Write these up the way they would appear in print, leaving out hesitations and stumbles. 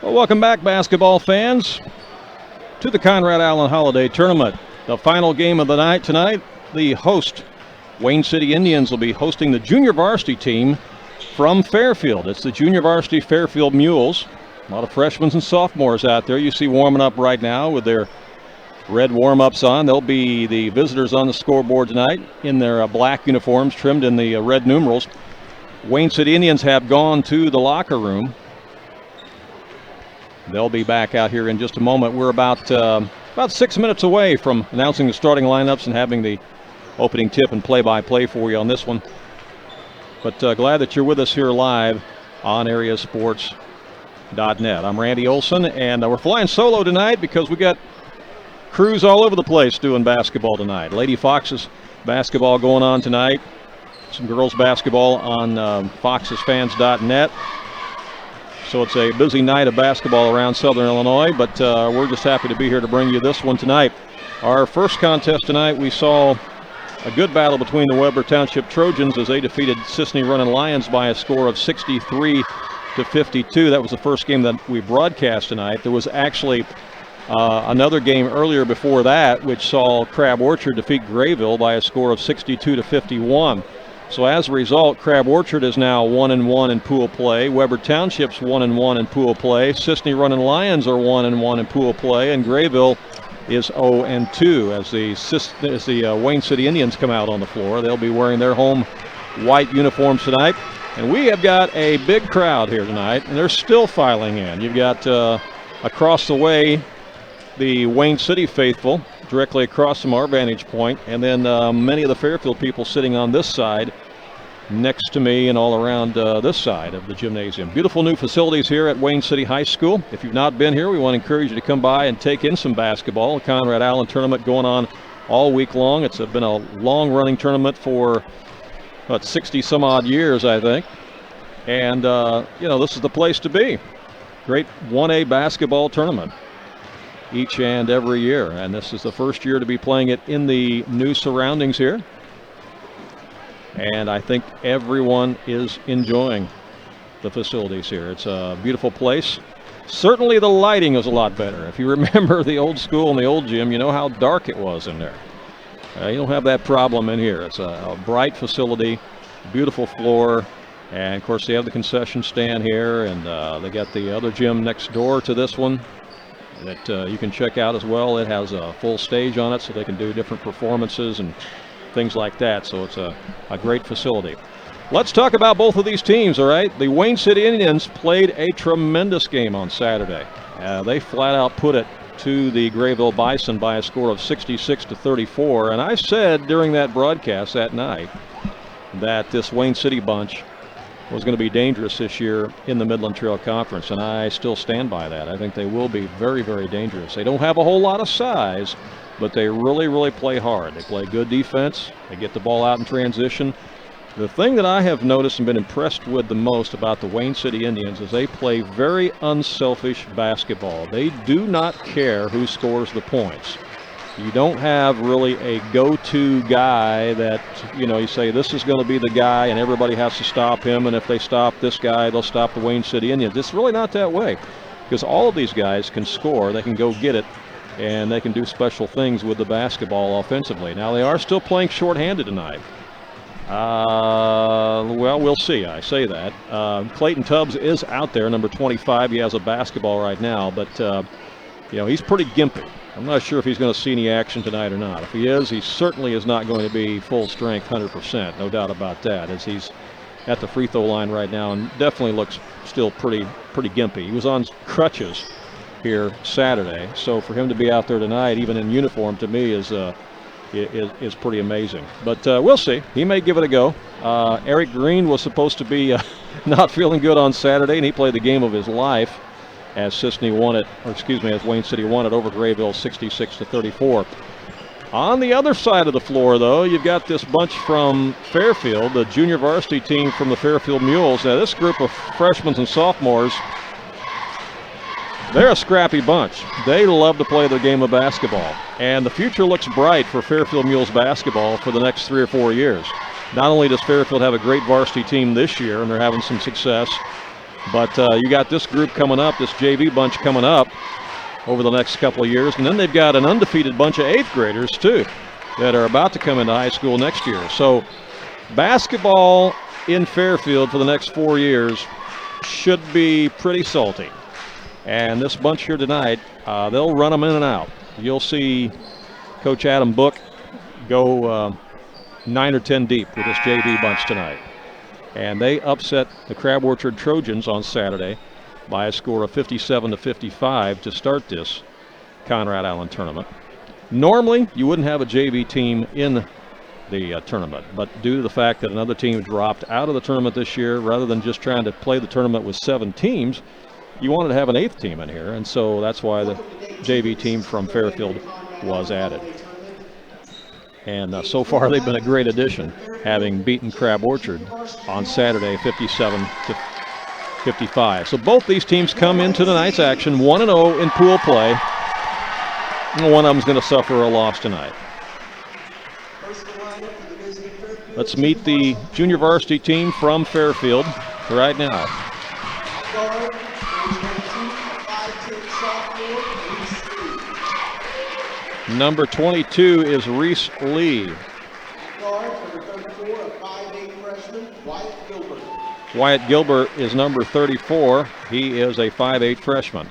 Well, welcome back, basketball fans, to the Conrad Allen Holiday Tournament. The final game of the night tonight, the host, Wayne City Indians, will be hosting the junior varsity team from Fairfield. It's the junior varsity Fairfield Mules. A lot of freshmen and sophomores out there you see warming up right now with their red warm-ups on. They'll be the visitors on the scoreboard tonight in their black uniforms trimmed in the red numerals. Wayne City Indians have gone to the locker room. They'll be back out here in just a moment. We're about 6 minutes away from announcing the starting lineups and having the opening tip and play-by-play for you on this one. But glad that you're with us here live on AreaSports.net. I'm Randy Olson, and we're flying solo tonight because we got crews all over the place doing basketball tonight. Lady Foxes basketball going on tonight. Some girls basketball on FoxesFans.net. So it's a busy night of basketball around Southern Illinois, but we're just happy to be here to bring you this one tonight. Our first contest tonight, we saw a good battle between the Weber Township Trojans as they defeated Sisseton Running Lions by a score of 63-52. That was the first game that we broadcast tonight. There was actually another game earlier before that, which saw Crab Orchard defeat Grayville by a score of 62-51. So as a result, Crab Orchard is now 1-1 in pool play. Weber Township's 1-1 in pool play. Sisseton Running Lions are 1-1 in pool play, and Grayville is 0-2 as the Wayne City Indians come out on the floor. They'll be wearing their home white uniforms tonight. And we have got a big crowd here tonight, and they're still filing in. You've got across the way the Wayne City faithful directly across from our vantage point, and then many of the Fairfield people sitting on this side next to me and all around this side of the gymnasium. Beautiful new facilities here at Wayne City High School. If you've not been here, we want to encourage you to come by and take in some basketball. The Conrad Allen Tournament going on all week long. It's been a long-running tournament for about 60 some odd years, I think. And, this is the place to be. Great 1A basketball tournament each and every year. And this is the first year to be playing it in the new surroundings here. And I think everyone is enjoying the facilities here. It's a beautiful place. Certainly the lighting is a lot better. If you remember the old school and the old gym, you know how dark it was in there. You don't have that problem in here. It's a bright facility, beautiful floor, and of course they have the concession stand here, and they got the other gym next door to this one that you can check out as well. It has a full stage on it so they can do different performances and things like that. So it's a great facility. Let's talk about both of these teams, all right? The Wayne City Indians played a tremendous game on Saturday. They flat out put it to the Grayville Bison by a score of 66-34. And I said during that broadcast that night that this Wayne City bunch was going to be dangerous this year in the Midland Trail Conference, and I still stand by that. I think they will be very, very dangerous. They don't have a whole lot of size, but they really, really play hard. They play good defense. They get the ball out in transition. The thing that I have noticed and been impressed with the most about the Wayne City Indians is they play very unselfish basketball. They do not care who scores the points. You don't have really a go-to guy that, you say this is going to be the guy and everybody has to stop him, and if they stop this guy, they'll stop the Wayne City Indians. It's really not that way because all of these guys can score. They can go get it, and they can do special things with the basketball offensively. Now, they are still playing shorthanded tonight. Well, we'll see. I say that. Clayton Tubbs is out there, number 25. He has a basketball right now, but, he's pretty gimpy. I'm not sure if he's going to see any action tonight or not. If he is, he certainly is not going to be full strength 100%, no doubt about that, as he's at the free throw line right now and definitely looks still pretty gimpy. He was on crutches here Saturday, so for him to be out there tonight, even in uniform, to me is pretty amazing. But we'll see. He may give it a go. Eric Green was supposed to be not feeling good on Saturday, and he played the game of his life as as Wayne City won it over Grayville 66-34. On the other side of the floor, though, you've got this bunch from Fairfield, the junior varsity team from the Fairfield Mules. Now, this group of freshmen and sophomores, they're a scrappy bunch. They love to play their game of basketball. And the future looks bright for Fairfield Mules basketball for the next 3 or 4 years. Not only does Fairfield have a great varsity team this year, and they're having some success, But you got this group coming up, this JV bunch coming up over the next couple of years. And then they've got an undefeated bunch of 8th graders, too, that are about to come into high school next year. So basketball in Fairfield for the next 4 years should be pretty salty. And this bunch here tonight, they'll run them in and out. You'll see Coach Adam Book go 9 or 10 deep with this JV bunch tonight. And they upset the Crab Orchard Trojans on Saturday by a score of 57-55 to start this Conrad Allen tournament. Normally, you wouldn't have a JV team in the tournament, but due to the fact that another team dropped out of the tournament this year, rather than just trying to play the tournament with 7 teams, you wanted to have an 8th team in here, and so that's why the JV team from Fairfield was added. And so far, they've been a great addition, having beaten Crab Orchard on Saturday 57-55. So both these teams come into tonight's action 1-0 in pool play. And one of them's going to suffer a loss tonight. Let's meet the junior varsity team from Fairfield right now. Number 22 is Reese Lee. Wyatt Gilbert is number 34. He is a 5'8 freshman.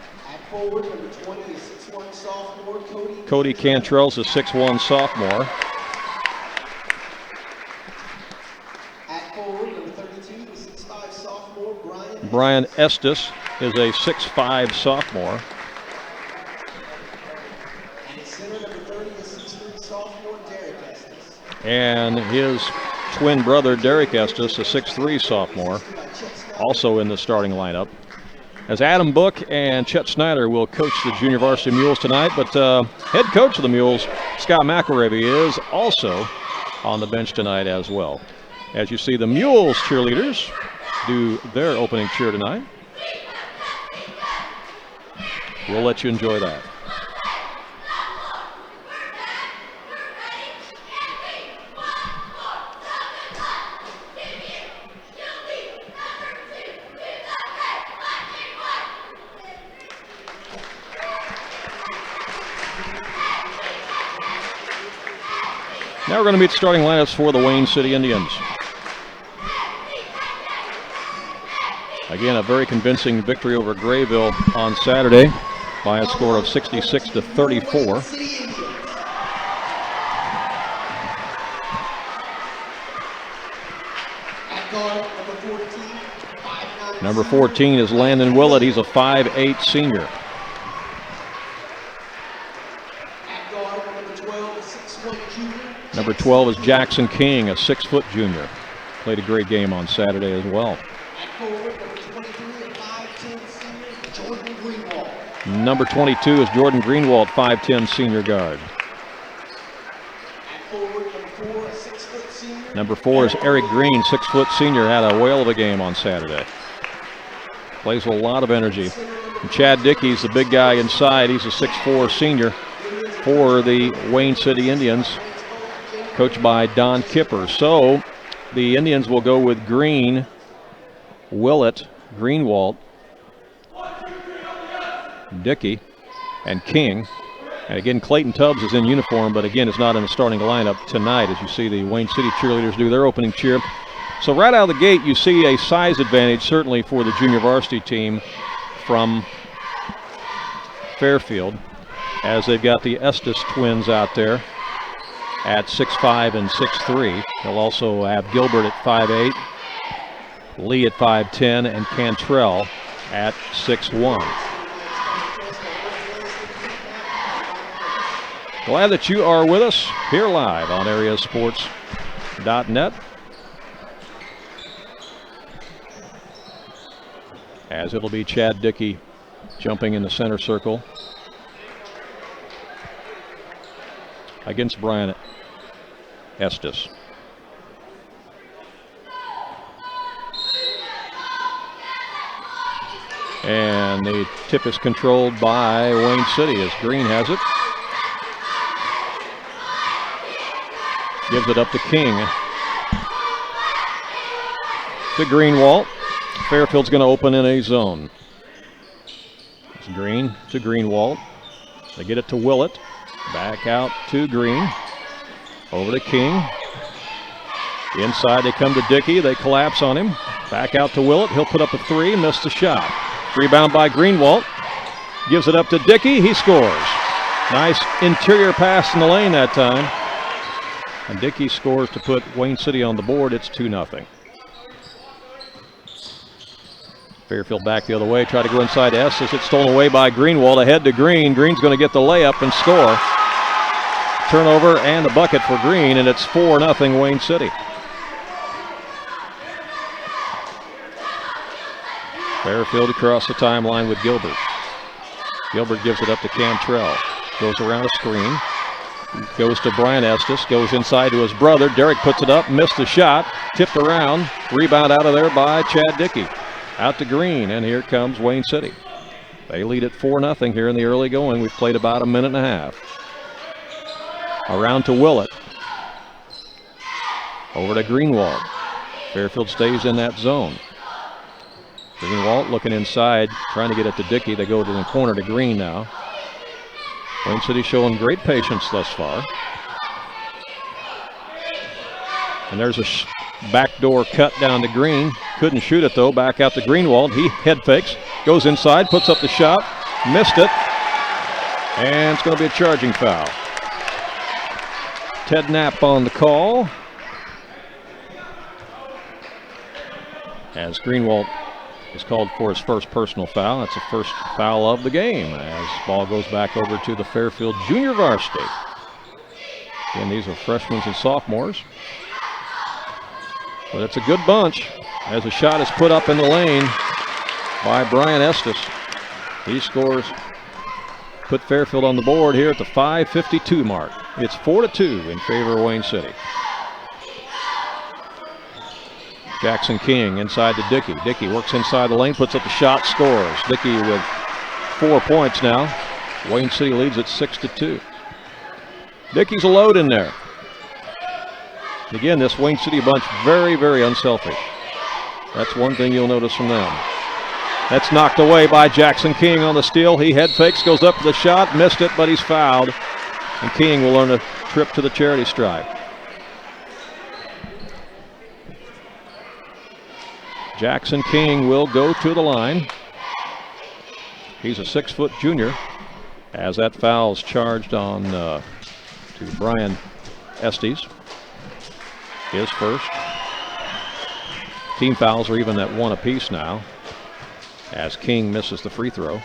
Cody Cantrell's a 6'1 sophomore. Brian Estes is a 6'5 sophomore. And his twin brother, Derek Estes, a 6'3 sophomore, also in the starting lineup. As Adam Book and Chet Snyder will coach the junior varsity Mules tonight, but head coach of the Mules, Scott McElravy, is also on the bench tonight as well. As you see, the Mules cheerleaders do their opening cheer tonight. We'll let you enjoy that. Now we're going to meet the starting lineups for the Wayne City Indians. Again, a very convincing victory over Grayville on Saturday by a score of 66-34. Number 14 is Landon Willett. He's a 5'8 senior. Number 12 is Jackson King, a 6-foot junior. Played a great game on Saturday as well. Number 22 is Jordan Greenwald, 5'10 senior guard. Number 4 is Eric Green, 6-foot senior, had a whale of a game on Saturday. Plays with a lot of energy. And Chad Dickey's the big guy inside. He's a 6'4 senior for the Wayne City Indians, coached by Don Kipper. So the Indians will go with Green, Willett, Greenwald, Dickey, and King. And again, Clayton Tubbs is in uniform, but again, is not in the starting lineup tonight, as you see the Wayne City cheerleaders do their opening cheer. So right out of the gate, you see a size advantage, certainly for the junior varsity team from Fairfield, as they've got the Estes twins out there at 6'5 and 6'3. They'll also have Gilbert at 5'8, Lee at 5'10, and Cantrell at 6'1. Glad that you are with us here live on AreaSports.net. As it'll be Chad Dickey jumping in the center circle against Brian Estes. And the tip is controlled by Wayne City as Green has it. Gives it up to King. To Greenwald. Fairfield's going to open in a zone. It's Green to Greenwald. They get it to Willett. Back out to Green. Over to King. Inside they come to Dickey. They collapse on him. Back out to Willett. He'll put up a three. Missed the shot. Rebound by Greenwald. Gives it up to Dickey. He scores. Nice interior pass in the lane that time. And Dickey scores to put Wayne City on the board. It's 2-0. Fairfield back the other way. Try to go inside to Estes. It's stolen away by Greenwald. Ahead to Green. Green's going to get the layup and score. Turnover and the bucket for Green, and it's 4-0 Wayne City. Fairfield across the timeline with Gilbert. Gilbert gives it up to Cantrell. Goes around a screen. Goes to Brian Estes. Goes inside to his brother. Derek puts it up. Missed the shot. Tipped around. Rebound out of there by Chad Dickey. Out to Green, and here comes Wayne City. They lead at 4-0 here in the early going. We've played about a minute and a half. Around to Willett. Over to Greenwald. Fairfield stays in that zone. Greenwald looking inside, trying to get it to Dickey. They go to the corner to Green now. Wayne City showing great patience thus far. And there's a backdoor cut down to Green. Couldn't shoot it though. Back out to Greenwald. He head fakes. Goes inside, puts up the shot. Missed it. And it's going to be a charging foul. Ted Knapp on the call. As Greenwald is called for his first personal foul. That's the first foul of the game as ball goes back over to the Fairfield Junior Varsity. And these are freshmen and sophomores. But it's a good bunch as a shot is put up in the lane by Brian Estes. He scores, put Fairfield on the board here at the 5:52 mark. It's 4-2 in favor of Wayne City. Jackson King inside to Dickey. Dickey works inside the lane, puts up the shot, scores. Dickey with 4 points now. Wayne City leads at 6-2. Dickey's a load in there. Again, this Wayne City bunch very, very unselfish. That's one thing you'll notice from them. That's knocked away by Jackson King on the steal. He head fakes, goes up to the shot, missed it, but he's fouled. And King will earn a trip to the charity stripe. Jackson King will go to the line. He's a 6-foot junior as that foul's charged on to Brian Estes. His first. Team fouls are even at 1 apiece now as King misses the free throw.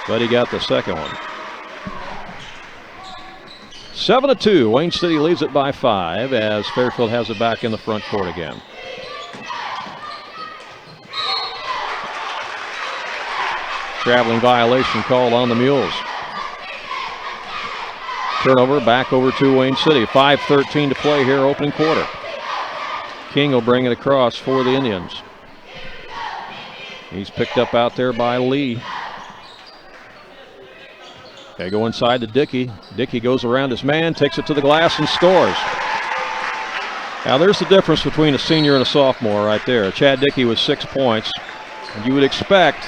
But he got the second one. 7-2. Wayne City leads it by 5 as Fairfield has it back in the front court again. Traveling violation called on the Mules. Turnover back over to Wayne City. 5:13 to play here, opening quarter. King will bring it across for the Indians. He's picked up out there by Lee. They go inside to Dickey. Dickey goes around his man, takes it to the glass and scores. Now there's the difference between a senior and a sophomore right there. Chad Dickey with 6 points. And you would expect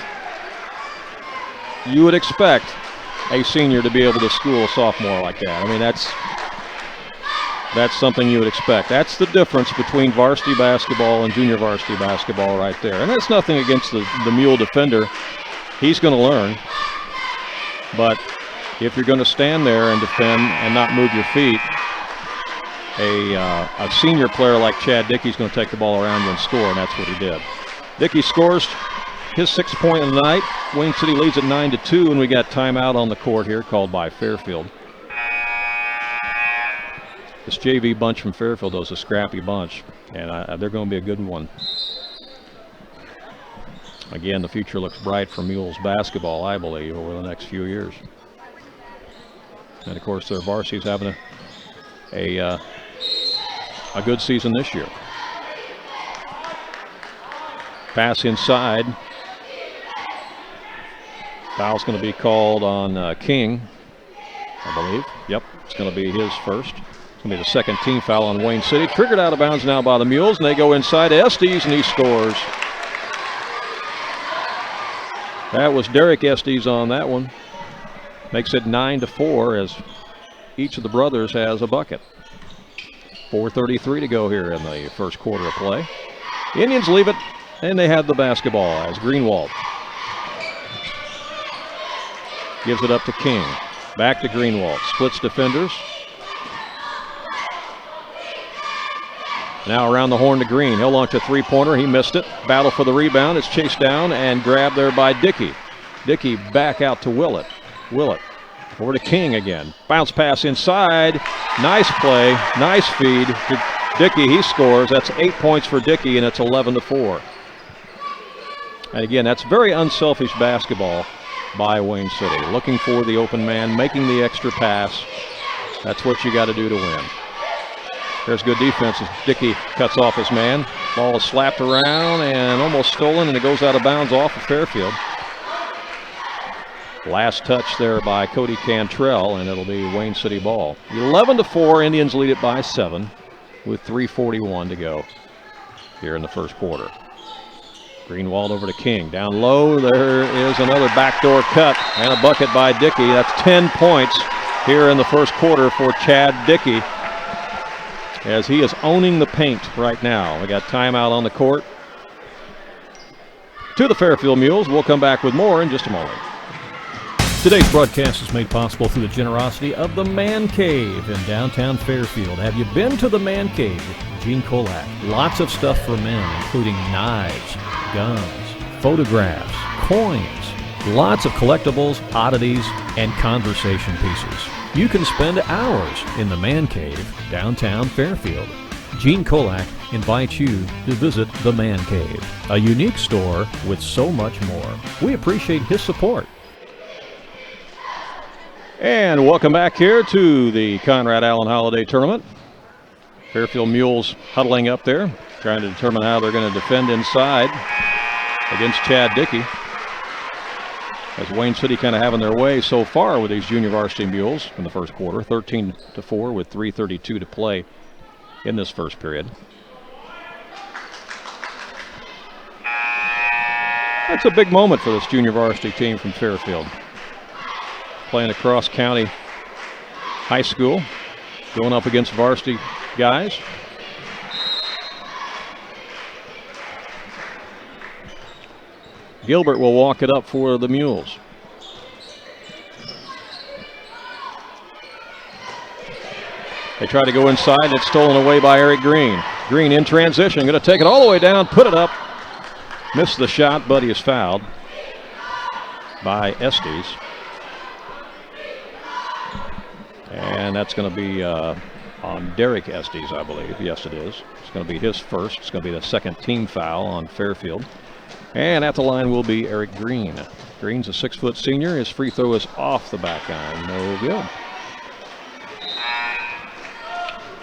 a senior to be able to school a sophomore like that. I mean, that's something you would expect. That's the difference between varsity basketball and junior varsity basketball right there. And that's nothing against the Mule defender. He's going to learn. But if you're going to stand there and defend and not move your feet, a senior player like Chad Dickey's going to take the ball around you and score, and that's what he did. Dickey scores his 6th point of the night. Wayne City leads at 9-2, and we got timeout on the court here called by Fairfield. This JV bunch from Fairfield is a scrappy bunch, and they're going to be a good one. Again, the future looks bright for Mules basketball, I believe, over the next few years. And of course, their varsity's having a good season this year. Pass inside. Foul's going to be called on King, I believe. Yep, it's going to be his first. Going to be the second team foul on Wayne City. Triggered out of bounds now by the Mules, and they go inside Estes, and he scores. That was Derek Estes on that one. Makes it 9-4 as each of the brothers has a bucket. 4:33 to go here in the first quarter of play. Indians leave it, and they have the basketball as Greenwald gives it up to King. Back to Greenwald. Splits defenders. Now around the horn to Green. He'll launch a three-pointer. He missed it. Battle for the rebound. It's chased down and grabbed there by Dickey. Dickey back out to Willett. Willett over to King again. Bounce pass inside. Nice play. Nice feed to Dickey. He scores. That's 8 points for Dickey, and it's 11-4. And again, that's very unselfish basketball by Wayne City. Looking for the open man, making the extra pass. That's what you got to do to win. There's good defense as Dickey cuts off his man. Ball is slapped around and almost stolen, and it goes out of bounds off of Fairfield. Last touch there by Cody Cantrell, and it'll be Wayne City ball. 11-4, Indians lead it by 7 with 3:41 to go here in the first quarter. Greenwald over to King. Down low, there is another backdoor cut and a bucket by Dickey. That's 10 points here in the first quarter for Chad Dickey, as he is owning the paint right now. We got timeout on the court. To the Fairfield Mules. We'll come back with more in just a moment. Today's broadcast is made possible through the generosity of the Man Cave in downtown Fairfield. Have you been to the Man Cave with Gene Kolak? Lots of stuff for men, including knives, guns, photographs, coins, lots of collectibles, oddities, and conversation pieces. You can spend hours in the Man Cave, downtown Fairfield. Gene Kolak invites you to visit the Man Cave, a unique store with so much more. We appreciate his support. And welcome back here to the Conrad Allen Holiday Tournament. Fairfield Mules huddling up there, trying to determine how they're going to defend inside against Chad Dickey. As Wayne City kind of having their way so far with these junior varsity Mules in the first quarter. 13-4 with 3:32 to play in this first period. That's a big moment for this junior varsity team from Fairfield. Playing across county high school, going up against varsity guys. Gilbert will walk it up for the Mules. They try to go inside, and it's stolen away by Eric Green. Green in transition, going to take it all the way down, put it up. Missed the shot, but he is fouled by Estes. And that's going to be on Derek Estes, I believe. Yes, it is. It's going to be his first. It's going to be the second team foul on Fairfield. And at the line will be Eric Green. Green's a 6-foot senior. His free throw is off the back iron. No good.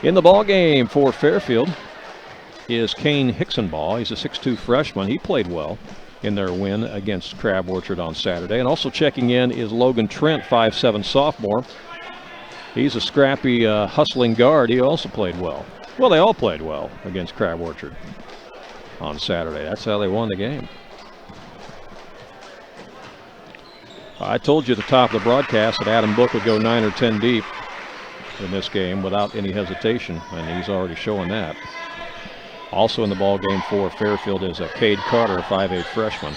In the ball game for Fairfield is Kane Hicksonball. He's a 6'2 freshman. He played well in their win against Crab Orchard on Saturday. And also checking in is Logan Trent, 5'7 sophomore. He's a scrappy, hustling guard. He also played well. Well, they all played well against Crab Orchard on Saturday. That's how they won the game. I told you at the top of the broadcast that Adam Book would go 9 or 10 deep in this game without any hesitation, and he's already showing that. Also in the ball game for Fairfield is Cade Carter, a 5'8 freshman.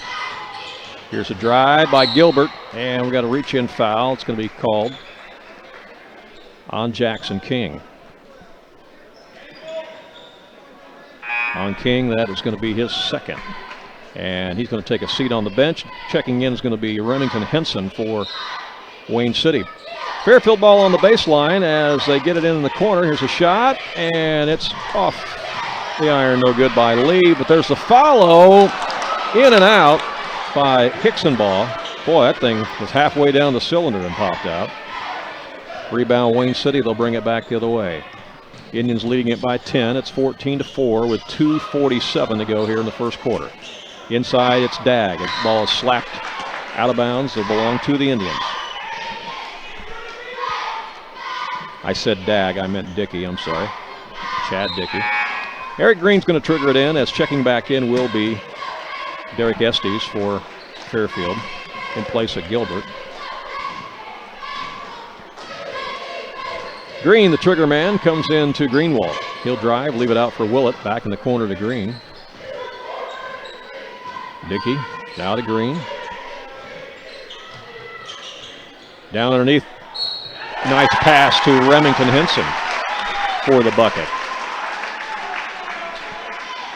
Here's a drive by Gilbert, and we've got a reach-in foul. It's going to be called on Jackson King. On King, that is going to be his second. And he's going to take a seat on the bench. Checking in is going to be Remington Henson for Wayne City. Fairfield ball on the baseline as they get it in the corner. Here's a shot, and it's off the iron. No good by Lee, but there's the follow in and out by Hicksonball. Boy, that thing was halfway down the cylinder and popped out. Rebound Wayne City. They'll bring it back the other way. Indians leading it by 10. It's 14-4 with 2:47 to go here in the first quarter. Inside, it's Dagg. The ball is slapped out of bounds. It'll belong to the Indians. I said Dag, I meant Dickey, I'm sorry. Chad Dickey. Eric Green's going to trigger it in, as checking back in will be Derek Estes for Fairfield in place of Gilbert. Green, the trigger man, comes in to Greenwald. He'll drive, leave it out for Willett, back in the corner to Green. Dickey, now to Green. Down underneath. Nice pass to Remington Henson for the bucket.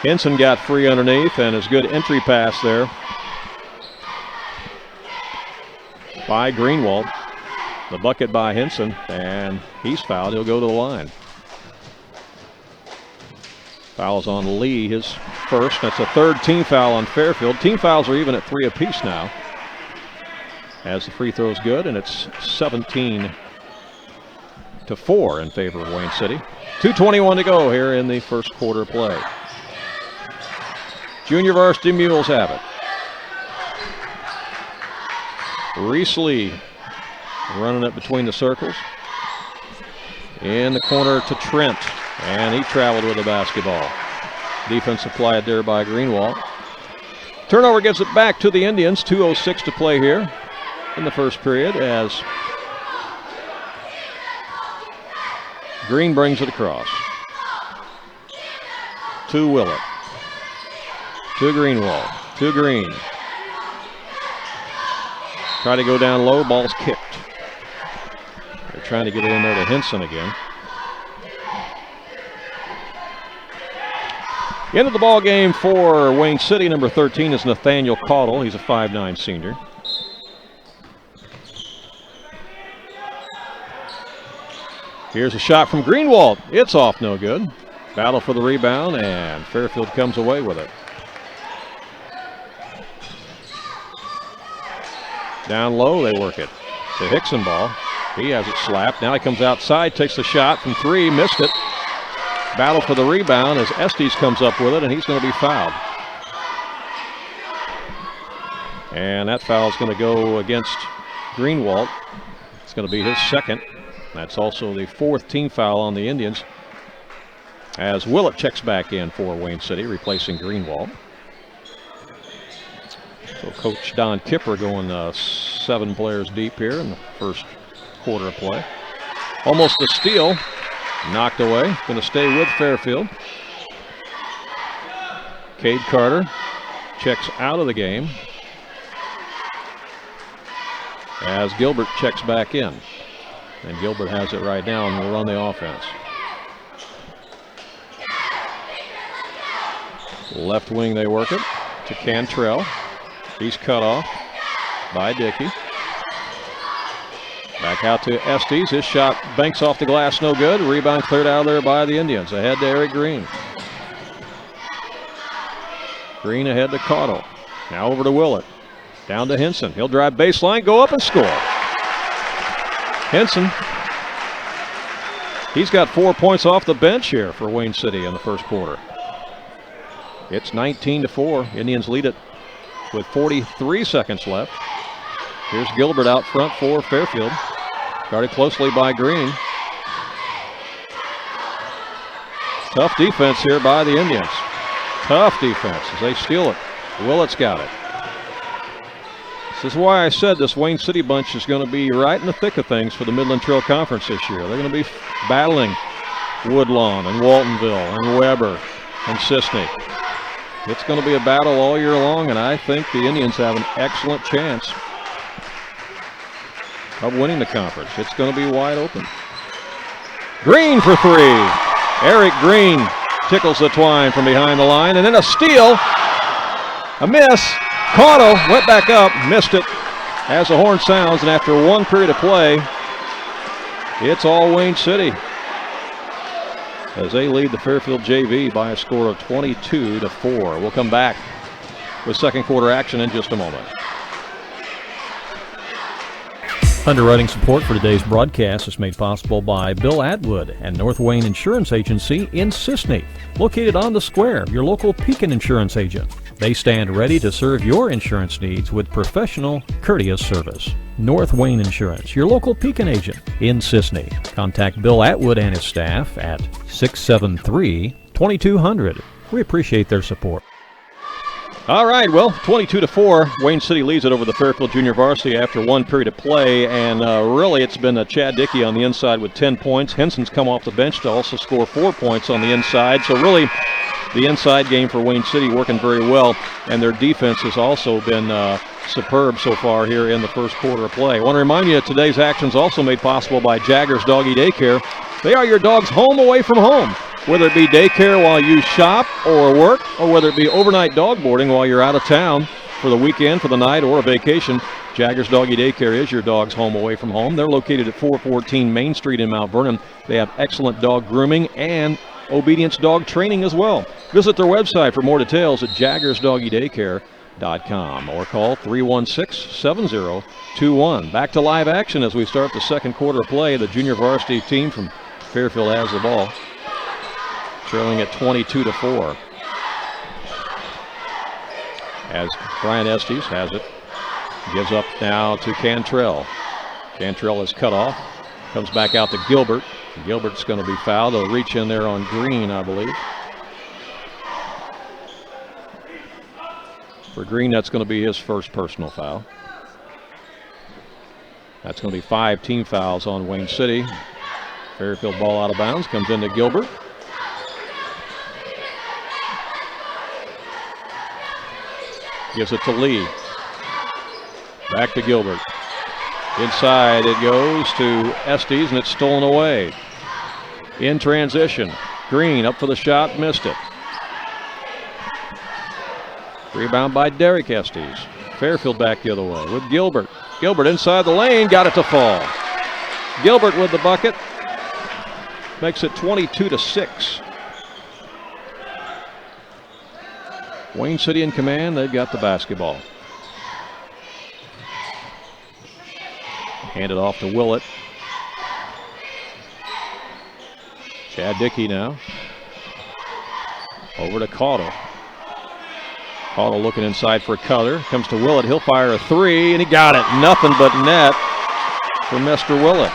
Henson got free underneath, and his good entry pass there by Greenwald. The bucket by Henson, and he's fouled. He'll go to the line. Fouls on Lee, his first. That's a third team foul on Fairfield. Team fouls are even at 3 apiece now, as the free throw's good, and it's 17-4 in favor of Wayne City. 2:21 to go here in the first quarter play. Junior varsity Mules have it. Reese Lee running it between the circles. In the corner to Trent, and he traveled with the basketball. Defense applied there by Greenwald. Turnover gives it back to the Indians. 2:06 to play here in the first period, as Green brings it across. To Willett. To Greenwald. To Green. Try to go down low. Ball's kicked. They're trying to get it in there to Henson again. Into the ball game for Wayne City. Number 13 is Nathaniel Caudle. He's a 5'9" senior. Here's a shot from Greenwald. It's off, no good. Battle for the rebound, and Fairfield comes away with it. Down low, they work it. The Hickson ball. He has it slapped. Now he comes outside, takes the shot from 3, missed it. Battle for the rebound as Estes comes up with it, and he's going to be fouled. And that foul is going to go against Greenwald. It's going to be his second. That's also the 4th team foul on the Indians, as Willett checks back in for Wayne City, replacing Greenwald. So Coach Don Kipper going 7 players deep here in the first quarter of play. Almost a steal. Knocked away. Going to stay with Fairfield. Cade Carter checks out of the game, as Gilbert checks back in. And Gilbert has it right now and will run the offense. Left wing, they work it to Cantrell. He's cut off by Dickey. Back out to Estes. His shot banks off the glass, no good. Rebound cleared out of there by the Indians. Ahead to Eric Green. Green ahead to Caudle. Now over to Willett. Down to Henson. He'll drive baseline, go up and score. Henson, he's got 4 points off the bench here for Wayne City in the first quarter. It's 19-4. Indians lead it with 43 seconds left. Here's Gilbert out front for Fairfield. Guarded closely by Green. Tough defense here by the Indians. Tough defense as they steal it. Willett's got it. This is why I said this Wayne City bunch is going to be right in the thick of things for the Midland Trail Conference this year. They're going to be battling Woodlawn and Waltonville and Weber and Sisney. It's going to be a battle all year long, and I think the Indians have an excellent chance of winning the conference. It's going to be wide open. Green for 3. Eric Green tickles the twine from behind the line, and then a steal. A miss. Caudle went back up, missed it as the horn sounds, and after 1 period of play, it's all Wayne City as they lead the Fairfield JV by a score of 22-4. We'll come back with second quarter action in just a moment. Underwriting support for today's broadcast is made possible by Bill Atwood and North Wayne Insurance Agency in Sisney, located on the square, your local Pekin insurance agent. They stand ready to serve your insurance needs with professional, courteous service. North Wayne Insurance, your local Pekin agent in Sisney. Contact Bill Atwood and his staff at 673-2200. We appreciate their support. All right, well, 22-4. Wayne City leads it over the Fairfield Junior Varsity after one period of play, and really it's been Chad Dickey on the inside with 10 points. Henson's come off the bench to also score 4 points on the inside, so really the inside game for Wayne City working very well, and their defense has also been superb so far here in the first quarter of play. I want to remind you that today's action is also made possible by Jaggers Doggy Daycare. They are your dog's home away from home. Whether it be daycare while you shop or work, or whether it be overnight dog boarding while you're out of town for the weekend, for the night, or a vacation, Jaggers Doggy Daycare is your dog's home away from home. They're located at 414 Main Street in Mount Vernon. They have excellent dog grooming and obedience dog training as well. Visit their website for more details at jaggersdoggydaycare.com or call 316-7021. Back to live action as we start the second quarter of play. The junior varsity team from Fairfield has the ball, trailing at 22-4. As Brian Estes has it, gives up now to Cantrell. Cantrell is cut off, comes back out to Gilbert. Gilbert's going to be fouled. They'll reach in there on Green, I believe. For Green, that's going to be his first personal foul. That's going to be 5 team fouls on Wayne City. Fairfield ball out of bounds, comes into Gilbert. Gives it to Lee. Back to Gilbert. Inside it goes to Estes, and it's stolen away. In transition, Green up for the shot, missed it. Rebound by Derek Estes. Fairfield back the other way with Gilbert. Gilbert inside the lane, got it to fall. Gilbert with the bucket. Makes it 22-6. Wayne City in command, they've got the basketball. Hand it off to Willett. Chad Dickey now. Over to Caudle. Caudle looking inside for Cutter. Comes to Willett. He'll fire a three, and he got it. Nothing but net for Mr. Willett.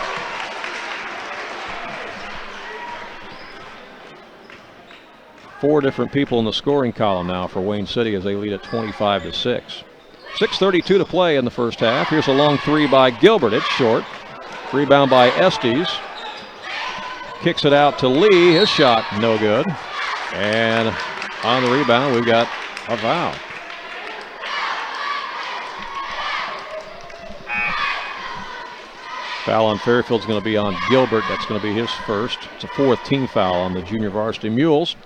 Four different people in the scoring column now for Wayne City as they lead at 25-6. 6:32 to play in the first half. Here's a long three by Gilbert. It's short. Rebound by Estes. Kicks it out to Lee. His shot no good. And on the rebound, we've got a foul. Foul on Fairfield's going to be on Gilbert. That's going to be his first. It's a 4th team foul on the junior varsity Mules.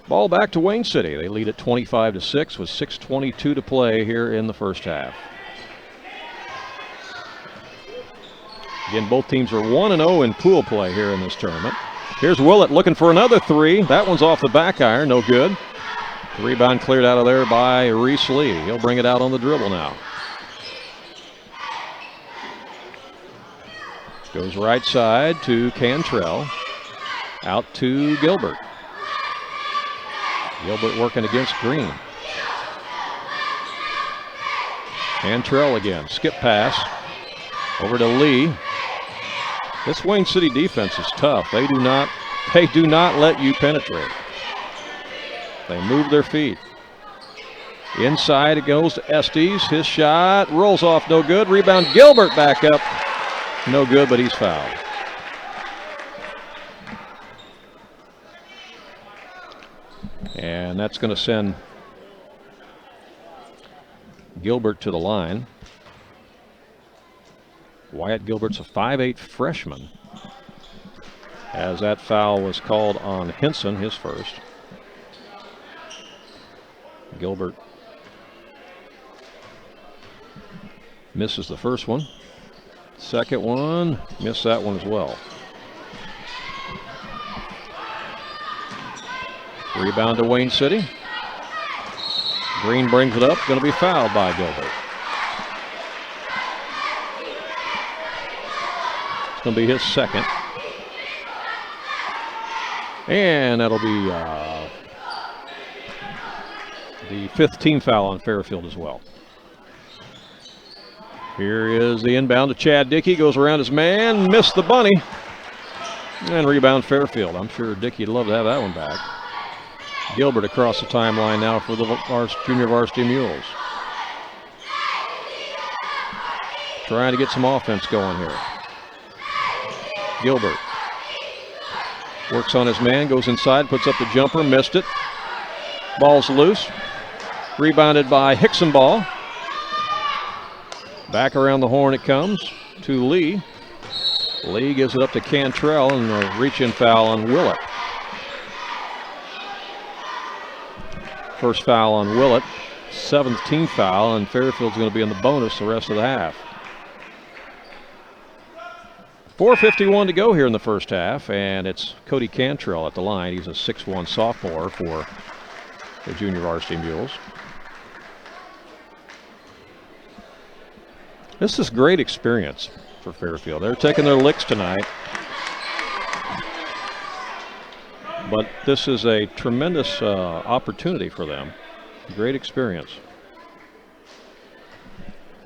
Ball back to Wayne City. They lead at 25-6 with 6:22 to play here in the first half. Again, both teams are 1-0 in pool play here in this tournament. Here's Willett looking for another three. That one's off the back iron, no good. The rebound cleared out of there by Reese Lee. He'll bring it out on the dribble now. Goes right side to Cantrell. Out to Gilbert. Gilbert working against Green. Cantrell again. Skip pass. Over to Lee. This Wayne City defense is tough. They do not let you penetrate. They move their feet. Inside it goes to Estes. His shot rolls off, no good. Rebound, Gilbert back up. No good, but he's fouled. And that's going to send Gilbert to the line. Wyatt Gilbert's a 5'8" freshman. As that foul was called on Henson, his first. Gilbert misses the first one. Second one, missed that one as well. Rebound to Wayne City. Green brings it up, going to be fouled by Gilbert. It's going to be his second. And that'll be The 5th team foul on Fairfield as well. Here is the inbound to Chad Dickey. Goes around his man. Missed the bunny. And rebound Fairfield. I'm sure Dickey'd love to have that one back. Gilbert across the timeline now for the junior varsity Mules. Trying to get some offense going here. Gilbert works on his man, goes inside, puts up the jumper, missed it. Ball's loose. Rebounded by Hicksonball. Back around the horn it comes to Lee. Lee gives it up to Cantrell, and a reach-in foul on Willett. First foul on Willett. 7th team foul, and Fairfield's going to be in the bonus the rest of the half. 4:51 to go here in the first half, and it's Cody Cantrell at the line. He's a 6'1" sophomore for the junior varsity Mules. This is great experience for Fairfield. They're taking their licks tonight, but this is a tremendous opportunity for them. Great experience.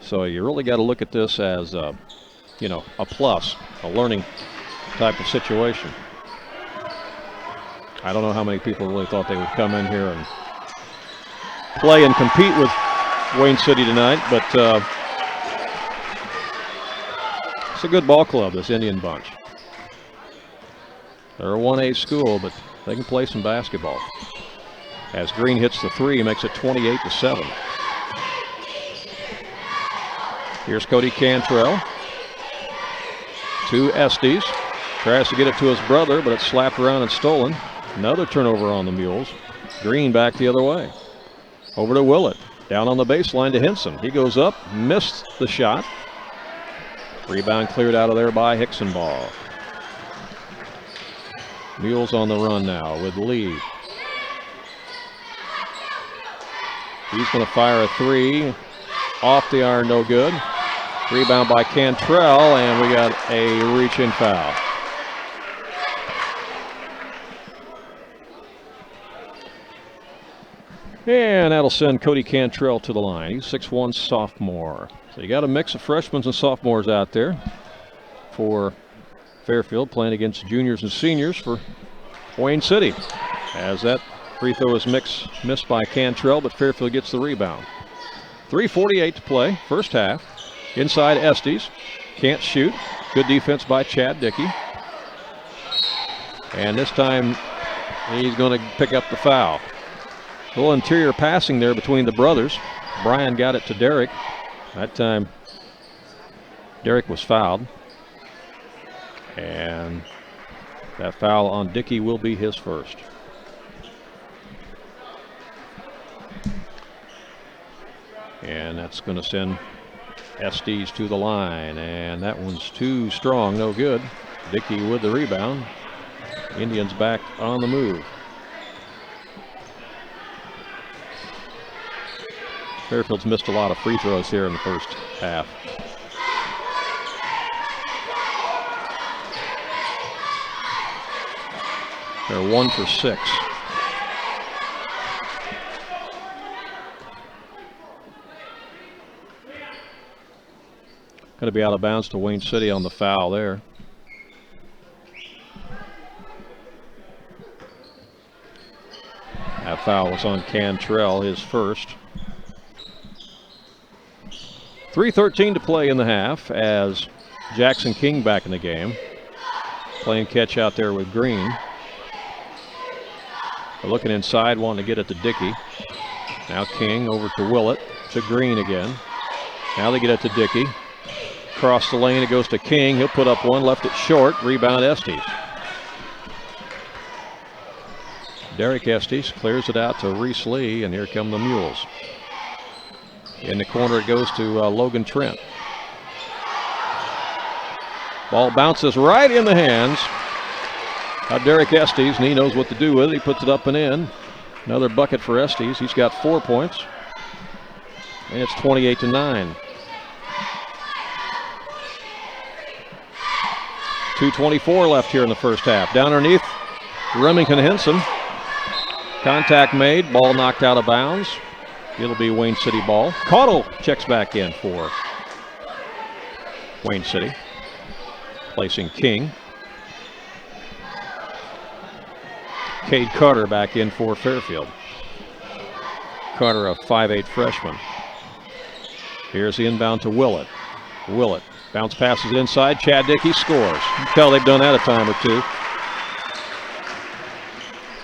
So you really got to look at this as a plus, a learning type of situation. I don't know how many people really thought they would come in here and play and compete with Wayne City tonight, but it's a good ball club, this Indian bunch. They're a 1A school, but they can play some basketball. As Green hits the three, he makes it 28-7. Here's Cody Cantrell to Estes. Tries to get it to his brother, but it's slapped around and stolen. Another turnover on the Mules. Green back the other way. Over to Willett. Down on the baseline to Henson. He goes up, missed the shot. Rebound cleared out of there by Hicksonball. Mules on the run now with Lee. He's going to fire a three. Off the iron, no good. Rebound by Cantrell, and we got a reach-in foul. And that'll send Cody Cantrell to the line. He's 6'1" sophomore. So you got a mix of freshmen and sophomores out there for Fairfield, playing against juniors and seniors for Wayne City. As that free throw is missed by Cantrell, but Fairfield gets the rebound. 3:48 to play, first half. Inside Estes, can't shoot. Good defense by Chad Dickey. And this time he's going to pick up the foul. A little interior passing there between the brothers. Brian got it to Derek. That time Derek was fouled. And that foul on Dickey will be his first. And that's going to send Estes to the line, and that one's too strong, no good. Dickey with the rebound. Indians back on the move. Fairfield's missed a lot of free throws here in the first half. They're 1 for 6. Going to be out of bounds to Wayne City on the foul there. That foul was on Cantrell, his first. 3:13 to play in the half as Jackson King back in the game. Playing catch out there with Green. They're looking inside, wanting to get it to Dickey. Now King over to Willett, to Green again. Now they get it to Dickey. Across the lane, it goes to King. He'll put up one, left it short. Rebound Estes. Derek Estes clears it out to Reese Lee, and here come the Mules. In the corner, it goes to Logan Trent. Ball bounces right in the hands of Derek Estes, and he knows what to do with it. He puts it up and in. Another bucket for Estes. He's got 4 points, and it's 28-9. 2:24 left here in the first half. Down underneath, Remington Henson. Contact made, ball knocked out of bounds. It'll be Wayne City ball. Caudle checks back in for Wayne City, placing King. Cade Carter back in for Fairfield. Carter, a 5'8" freshman. Here's the inbound to Willett. Willett bounce passes inside. Chad Dickey scores. You can tell they've done that a time or two.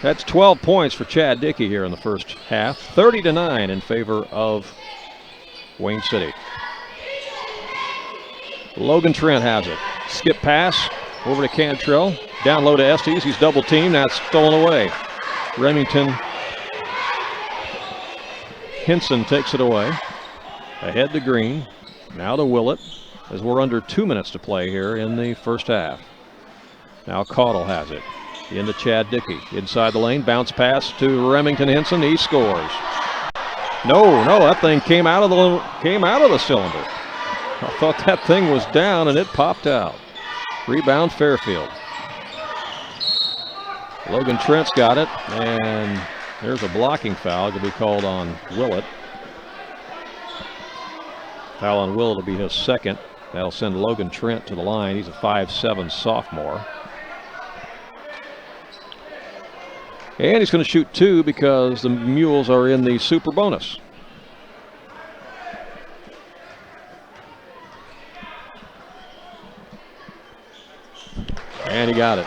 That's 12 points for Chad Dickey here in the first half. 30-9 in favor of Wayne City. Logan Trent has it. Skip pass over to Cantrell. Down low to Estes. He's double teamed. Now it's stolen away. Remington Henson takes it away. Ahead to Green. Now to Willett, as we're under 2 minutes to play here in the first half. Now Caudle has it. Into Chad Dickey. Inside the lane. Bounce pass to Remington Henson. He scores. No, that thing came out of the cylinder. I thought that thing was down and it popped out. Rebound Fairfield. Logan Trent's got it, and there's a blocking foul to be called on Willett. Foul on Willett will be his second. That'll send Logan Trent to the line. He's a 5'7" sophomore. And he's going to shoot 2 because the Mules are in the super bonus. And he got it.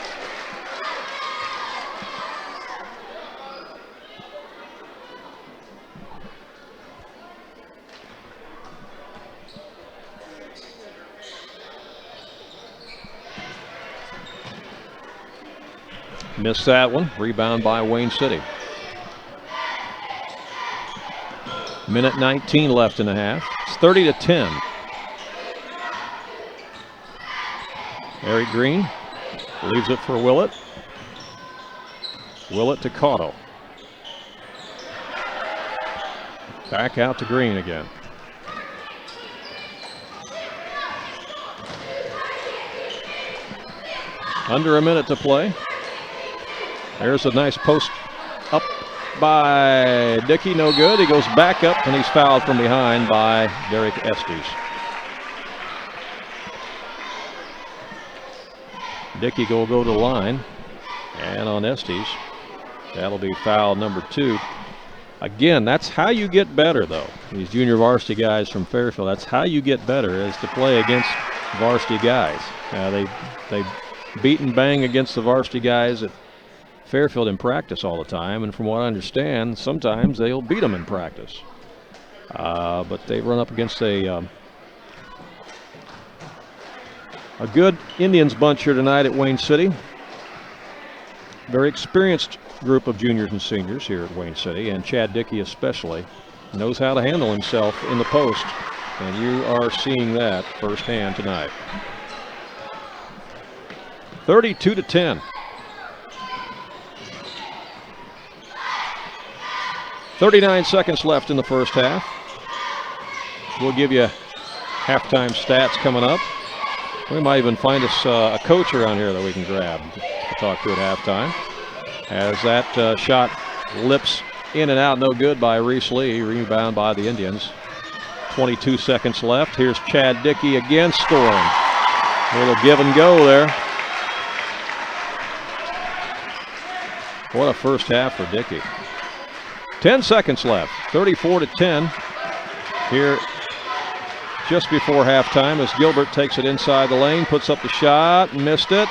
Missed that one. Rebound by Wayne City. Minute 19 left in the half. It's 30-10. Eric Green leaves it for Willett. Willett to Caudle. Back out to Green again. Under a minute to play. There's a nice post up by Dickey, no good. He goes back up and he's fouled from behind by Derek Estes. Dickey will go to the line, and on Estes, that'll be foul number 2. Again, that's how you get better, though. These junior varsity guys from Fairfield, that's how you get better, is to play against varsity guys. They beat and bang against the varsity guys at Fairfield in practice all the time, and from what I understand, sometimes they'll beat them in practice. But they run up against a good Indians bunch here tonight at Wayne City. Very experienced group of juniors and seniors here at Wayne City, and Chad Dickey especially knows how to handle himself in the post, and you are seeing that firsthand tonight. 32-10. 39 seconds left in the first half. We'll give you halftime stats coming up. We might even find us a coach around here that we can grab to talk to at halftime. As that shot lips in and out, no good by Reese Lee. Rebound by the Indians. 22 seconds left. Here's Chad Dickey again scoring. A little give and go there. What a first half for Dickey. 10 seconds left. 34-10 here just before halftime as Gilbert takes it inside the lane, puts up the shot, missed it.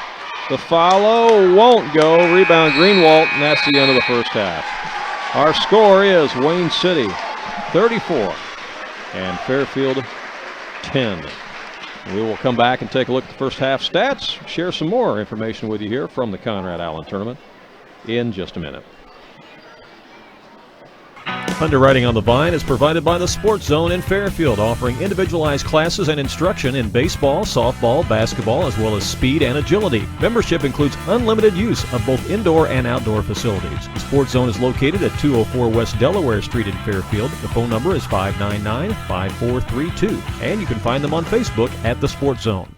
The follow won't go. Rebound Greenwald, and that's the end of the first half. Our score is Wayne City 34 and Fairfield 10. We will come back and take a look at the first half stats, share some more information with you here from the Conrad Allen Tournament in just a minute. Underwriting on the Vine is provided by the Sports Zone in Fairfield, offering individualized classes and instruction in baseball, softball, basketball, as well as speed and agility. Membership includes unlimited use of both indoor and outdoor facilities. The Sports Zone is located at 204 West Delaware Street in Fairfield. The phone number is 599-5432, and you can find them on Facebook at the Sports Zone.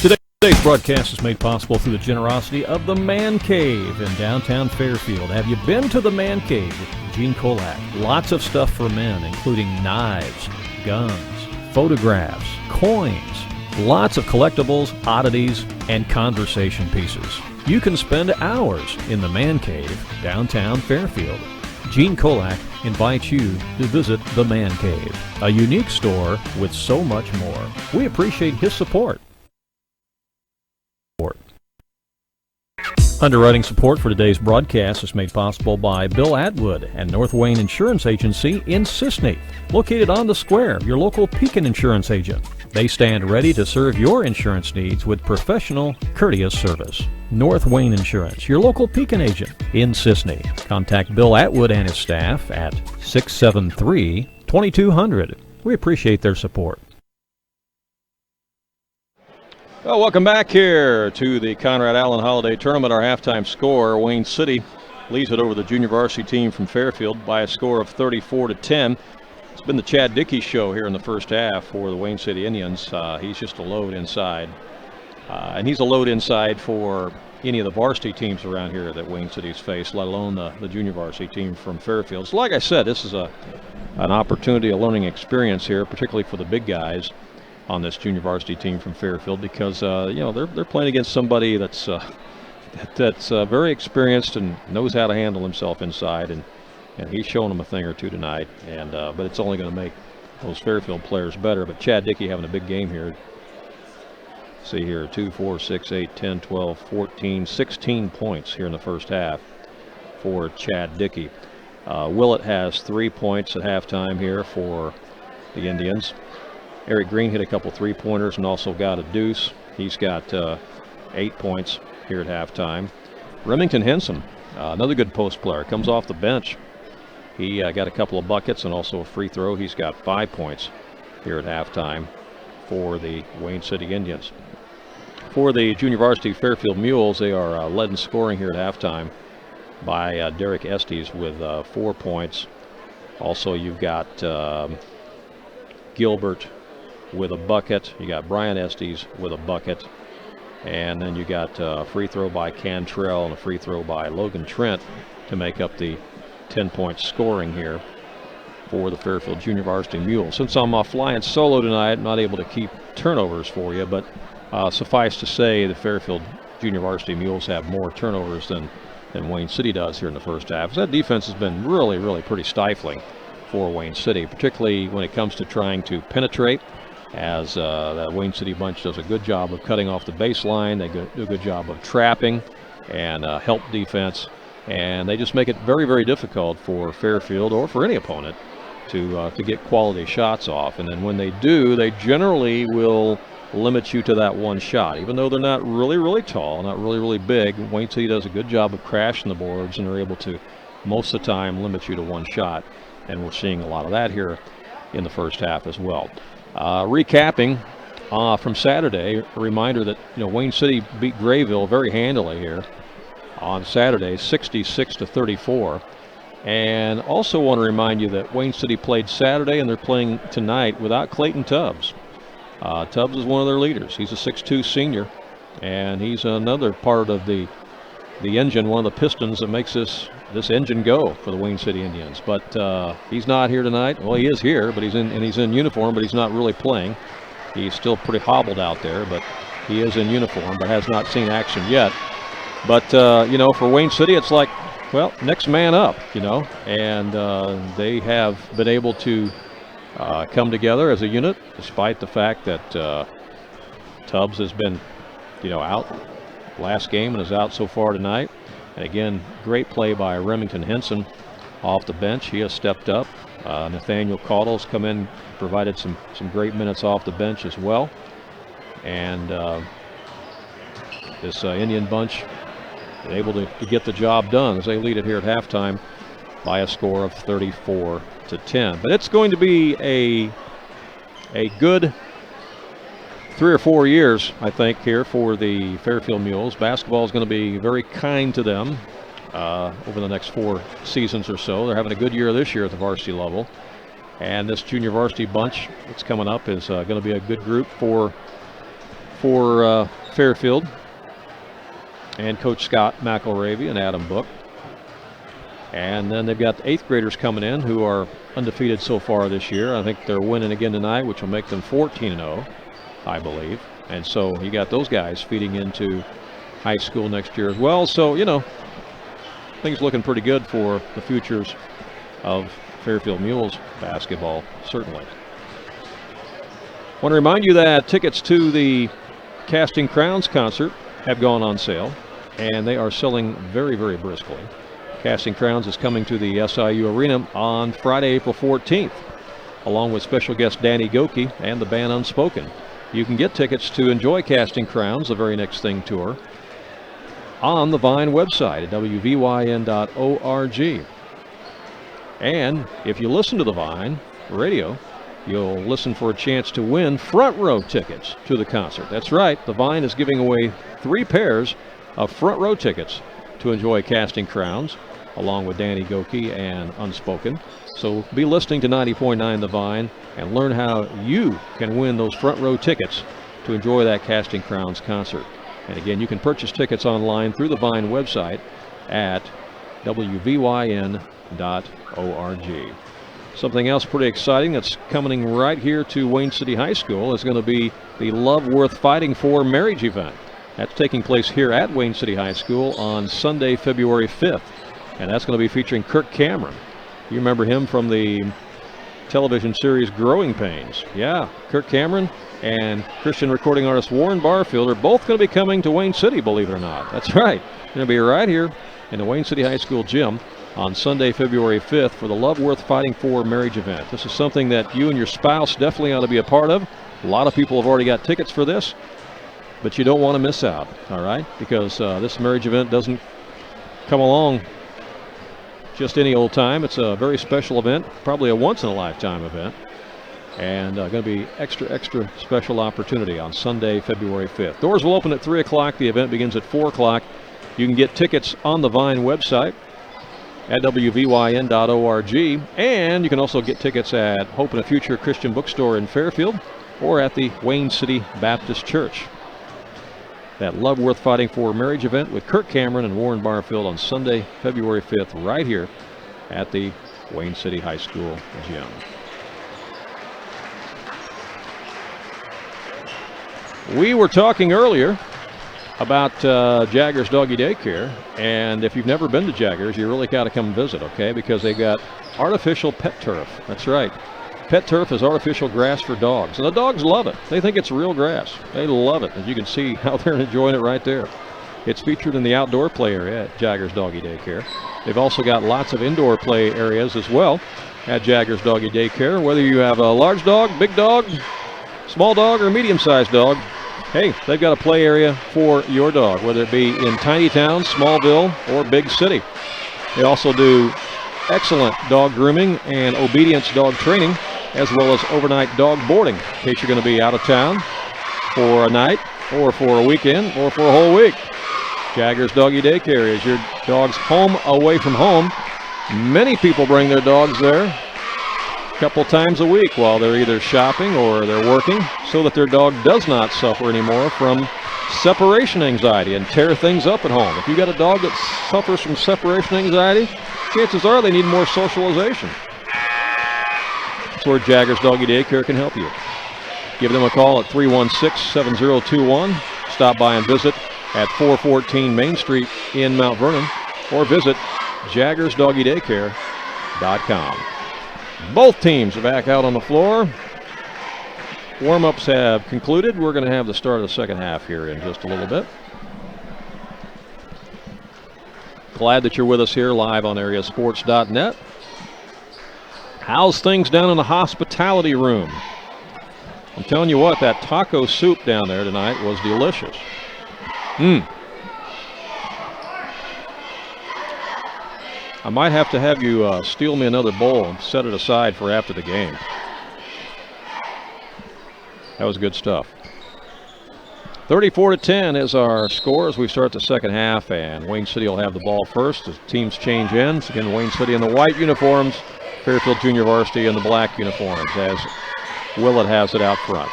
Today's Today's broadcast is made possible through the generosity of the Man Cave in downtown Fairfield. Have you been to the Man Cave with Gene Kolak? Lots of stuff for men, including knives, guns, photographs, coins, lots of collectibles, oddities, and conversation pieces. You can spend hours in the Man Cave, downtown Fairfield. Gene Kolak invites you to visit the Man Cave, a unique store with so much more. We appreciate his support. Underwriting support for today's broadcast is made possible by Bill Atwood and North Wayne Insurance Agency in Sisney, located on the square, your local Pekin insurance agent. They stand ready to serve your insurance needs with professional, courteous service. North Wayne Insurance, your local Pekin agent in Sisney. Contact Bill Atwood and his staff at 673-2200. We appreciate their support. Well, welcome back here to the Conrad Allen Holiday Tournament. Our halftime score, Wayne City leads it over the junior varsity team from Fairfield by a score of 34-10. It's been the Chad Dickey show here in the first half for the Wayne City Indians. He's just a load inside. And he's a load inside for any of the varsity teams around here that Wayne City's faced, let alone the junior varsity team from Fairfield. So like I said, this is an opportunity, a learning experience here, particularly for the big guys on this junior varsity team from Fairfield, because they're playing against somebody that's very experienced and knows how to handle himself inside, and he's showing them a thing or two tonight. And but it's only going to make those Fairfield players better. But Chad Dickey having a big game here. See here, 2, 4, 6, 8, 10, 12, 14, 16 points here in the first half for Chad Dickey. Willett has 3 points at halftime here for the Indians. Eric Green hit a couple three-pointers and also got a deuce. He's got 8 points here at halftime. Remington Henson, another good post player, comes off the bench. He got a couple of buckets and also a free throw. He's got 5 points here at halftime for the Wayne City Indians. For the junior varsity Fairfield Mules, they are led in scoring here at halftime by Derek Estes with 4 points. Also, you've got Gilbert with a bucket. You got Brian Estes with a bucket. And then you got a free throw by Cantrell and a free throw by Logan Trent to make up the 10-point scoring here for the Fairfield Junior Varsity Mules. Since I'm flying solo tonight, I'm not able to keep turnovers for you, but suffice to say the Fairfield Junior Varsity Mules have more turnovers than Wayne City does here in the first half. So that defense has been really, really pretty stifling for Wayne City, particularly when it comes to trying to penetrate, as that Wayne City bunch does a good job of cutting off the baseline. They do a good job of trapping and help defense, and they just make it very, very difficult for Fairfield or for any opponent to get quality shots off. And then when they do, they generally will limit you to that one shot. Even though they're not really, really tall, not really, really big, Wayne City does a good job of crashing the boards, and they're able to, most of the time, limit you to one shot. And we're seeing a lot of that here in the first half as well. Recapping from Saturday, a reminder that Wayne City beat Grayville very handily here on Saturday, 66-34. And also want to remind you that Wayne City played Saturday and they're playing tonight without Clayton Tubbs. Tubbs is one of their leaders. He's a 6'2" senior, and he's another part of the engine, one of the pistons that makes this engine go for the Wayne City Indians. But he's not here tonight. Well, he is here, but he's in uniform, but he's not really playing. He's still pretty hobbled out there, but he is in uniform, but has not seen action yet. But for Wayne City, it's like, well, next man up, and they have been able to come together as a unit, despite the fact that Tubbs has been, out last game and is out so far tonight. And again, great play by Remington Henson off the bench. He has stepped up. Nathaniel Caudle's come in, provided some great minutes off the bench as well. And this Indian bunch able to get the job done as they lead it here at halftime by a score of 34-10. But it's going to be a good 3 or 4 years, I think, here for the Fairfield Mules. Basketball is going to be very kind to them over the next 4 seasons or so. They're having a good year this year at the varsity level. And this junior varsity bunch that's coming up is going to be a good group for Fairfield and Coach Scott McElravy and Adam Book. And then they've got the 8th graders coming in who are undefeated so far this year. I think they're winning again tonight, which will make them 14-0, I believe. And so you got those guys feeding into high school next year as well. So, things looking pretty good for the futures of Fairfield Mules basketball, certainly. Want to remind you that tickets to the Casting Crowns concert have gone on sale, and they are selling very, very briskly. Casting Crowns is coming to the SIU Arena on Friday, April 14th, along with special guest Danny Goki and the band Unspoken. You can get tickets to enjoy Casting Crowns, the Very Next Thing tour, on the Vine website at wvyn.org. And if you listen to the Vine radio, you'll listen for a chance to win front row tickets to the concert. That's right, the Vine is giving away 3 pairs of front row tickets to enjoy Casting Crowns, along with Danny Goki and Unspoken. So be listening to 90.9 The Vine and learn how you can win those front row tickets to enjoy that Casting Crowns concert. And again, you can purchase tickets online through the Vine website at wvyn.org. Something else pretty exciting that's coming right here to Wayne City High School is going to be the Love Worth Fighting For marriage event. That's taking place here at Wayne City High School on Sunday, February 5th. And that's going to be featuring Kirk Cameron. You remember him from the television series Growing Pains. Yeah, Kirk Cameron and Christian recording artist Warren Barfield are both going to be coming to Wayne City, believe it or not. That's right. They're going to be right here in the Wayne City High School gym on Sunday, February 5th for the Love Worth Fighting For marriage event. This is something that you and your spouse definitely ought to be a part of. A lot of people have already got tickets for this, but you don't want to miss out, all right? Because this marriage event doesn't come along just any old time. It's a very special event, probably a once-in-a-lifetime event, and going to be extra special opportunity on Sunday, February 5th. Doors will open at 3 o'clock. The event begins at 4 o'clock. You can get tickets on the Vine website at wvyn.org, and you can also get tickets at Hope in a Future Christian Bookstore in Fairfield or at the Wayne City Baptist Church. That Love Worth Fighting For marriage event with Kirk Cameron and Warren Barfield on Sunday, February 5th, right here at the Wayne City High School gym. We were talking earlier about Jaggers Doggy Daycare, and if you've never been to Jaggers, you really got to come visit, okay? Because they've got artificial pet turf. That's right. Pet turf is artificial grass for dogs, and the dogs love it. They think it's real grass. They love it, as you can see how they're enjoying it right there. It's featured in the outdoor play area at Jaggers Doggy Daycare. They've also got lots of indoor play areas as well at Jaggers Doggy Daycare. Whether you have a large dog, big dog, small dog, or medium-sized dog, hey, they've got a play area for your dog, whether it be in tiny town, Smallville, or big city. They also do excellent dog grooming and obedience dog training, as well as overnight dog boarding, in case you're going to be out of town for a night or for a weekend or for a whole week. Jaggers Doggy Daycare is your dog's home away from home. Many people bring their dogs there a couple times a week while they're either shopping or they're working, so that their dog does not suffer anymore from separation anxiety and tear things up at home. If you got a dog that suffers from separation anxiety, chances are they need more socialization. That's where Jaggers Doggy Daycare can help you. Give them a call at 316-7021. Stop by and visit at 414 Main Street in Mount Vernon, or visit jaggersdoggydaycare.com. Both teams are back out on the floor. Warm-ups have concluded. We're going to have the start of the second half here in just a little bit. Glad that you're with us here live on AreaSports.net. How's things down in the hospitality room? I'm telling you what, that taco soup down there tonight was delicious. I might have to have you steal me another bowl and set it aside for after the game. That was good stuff. 34-10 is our score as we start the second half, and Wayne City will have the ball first as teams change ends. Again, Wayne City in the white uniforms, Fairfield Junior Varsity in the black uniforms, as Willett has it out front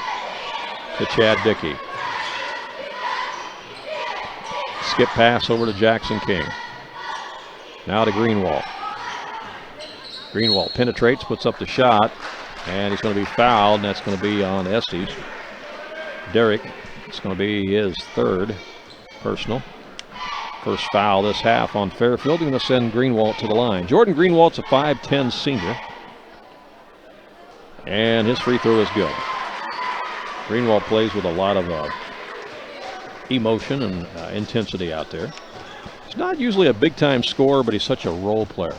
to Chad Dickey. Skip pass over to Jackson King. Now to Greenwald. Greenwald penetrates, puts up the shot, and he's going to be fouled, and that's going to be on Estes. Derrick, it's going to be his third personal. First foul this half on Fairfield. He's going to send Greenwald to the line. Jordan Greenwald's a 5'10" senior, and his free throw is good. Greenwald plays with a lot of emotion and intensity out there. He's not usually a big-time scorer, but he's such a role player.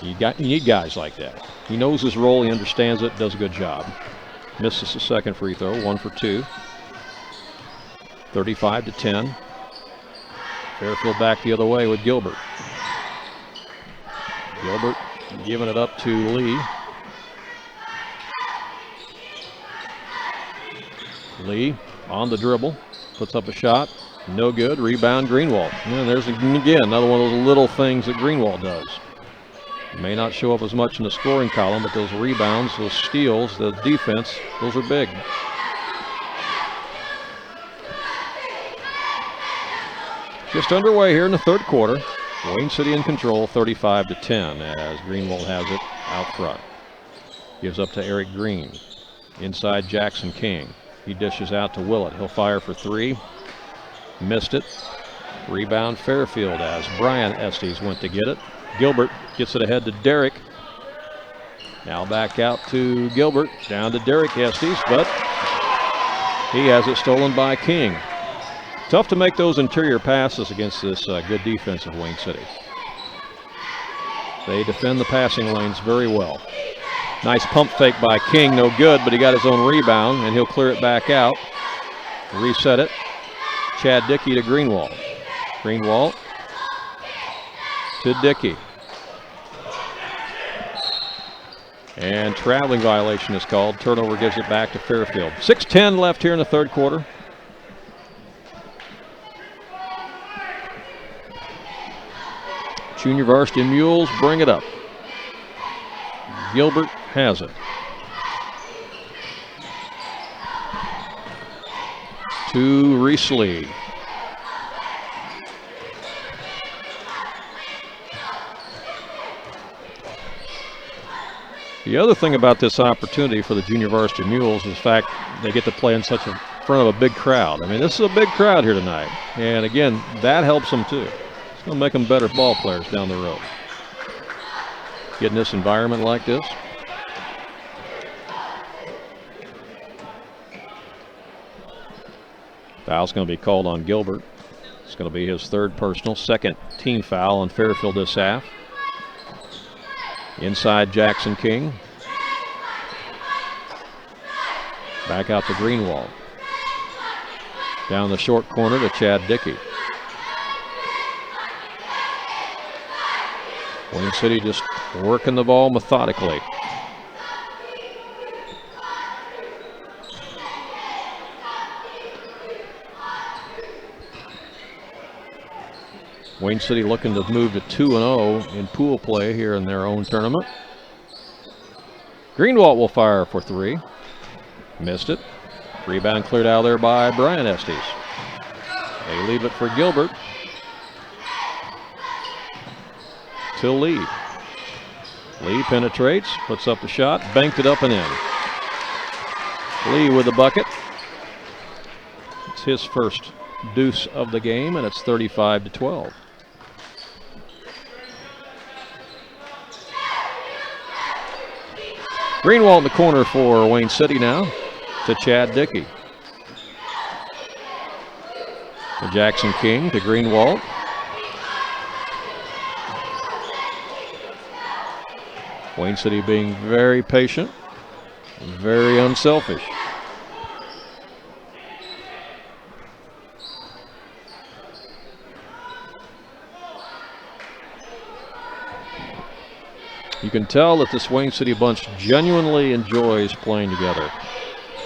You need guys like that. He knows his role, he understands it, does a good job. Misses the second free throw, 1 for 2. 35-10. Fairfield back the other way with Gilbert. Gilbert giving it up to Lee. Lee on the dribble, puts up a shot, no good. Rebound Greenwald. And there's again another one of those little things that Greenwald does. May not show up as much in the scoring column, but those rebounds, those steals, the defense, those are big. Just underway here in the third quarter. Wayne City in control, 35-10, as Greenwald has it out front. Gives up to Eric Green. Inside Jackson King. He dishes out to Willett. He'll fire for three. Missed it. Rebound Fairfield as Brian Estes went to get it. Gilbert gets it ahead to Derrick. Now back out to Gilbert. Down to Derrick Estes, but he has it stolen by King. Tough to make those interior passes against this good defense of Wayne City. They defend the passing lanes very well. Nice pump fake by King, no good, but he got his own rebound, and he'll clear it back out. Reset it. Chad Dickey to Greenwald. Greenwald to Dickey. And traveling violation is called. Turnover gives it back to Fairfield. 6:10 left here in the third quarter. Junior Varsity Mules bring it up. Gilbert has it. To Reese Lee. The other thing about this opportunity for the Junior Varsity Mules is the fact they get to play in front of a big crowd. I mean, this is a big crowd here tonight. And again, that helps them too. It's going to make them better ball players down the road. Get in this environment like this. Foul's going to be called on Gilbert. It's going to be his third personal, second team foul on Fairfield this half. Inside Jackson King. Back out to Greenwald. Down the short corner to Chad Dickey. Wayne City just working the ball methodically. Wayne City looking to move to 2-0 in pool play here in their own tournament. Greenwald will fire for three. Missed it. Rebound cleared out there by Brian Estes. They leave it for Gilbert. To Lee. Lee penetrates, puts up the shot, banked it up and in. Lee with the bucket. It's his first deuce of the game, and it's 35-12. Greenwald in the corner for Wayne City now to Chad Dickey. To Jackson King to Greenwald. Wayne City being very patient, very unselfish. You can tell that this Wayne City bunch genuinely enjoys playing together.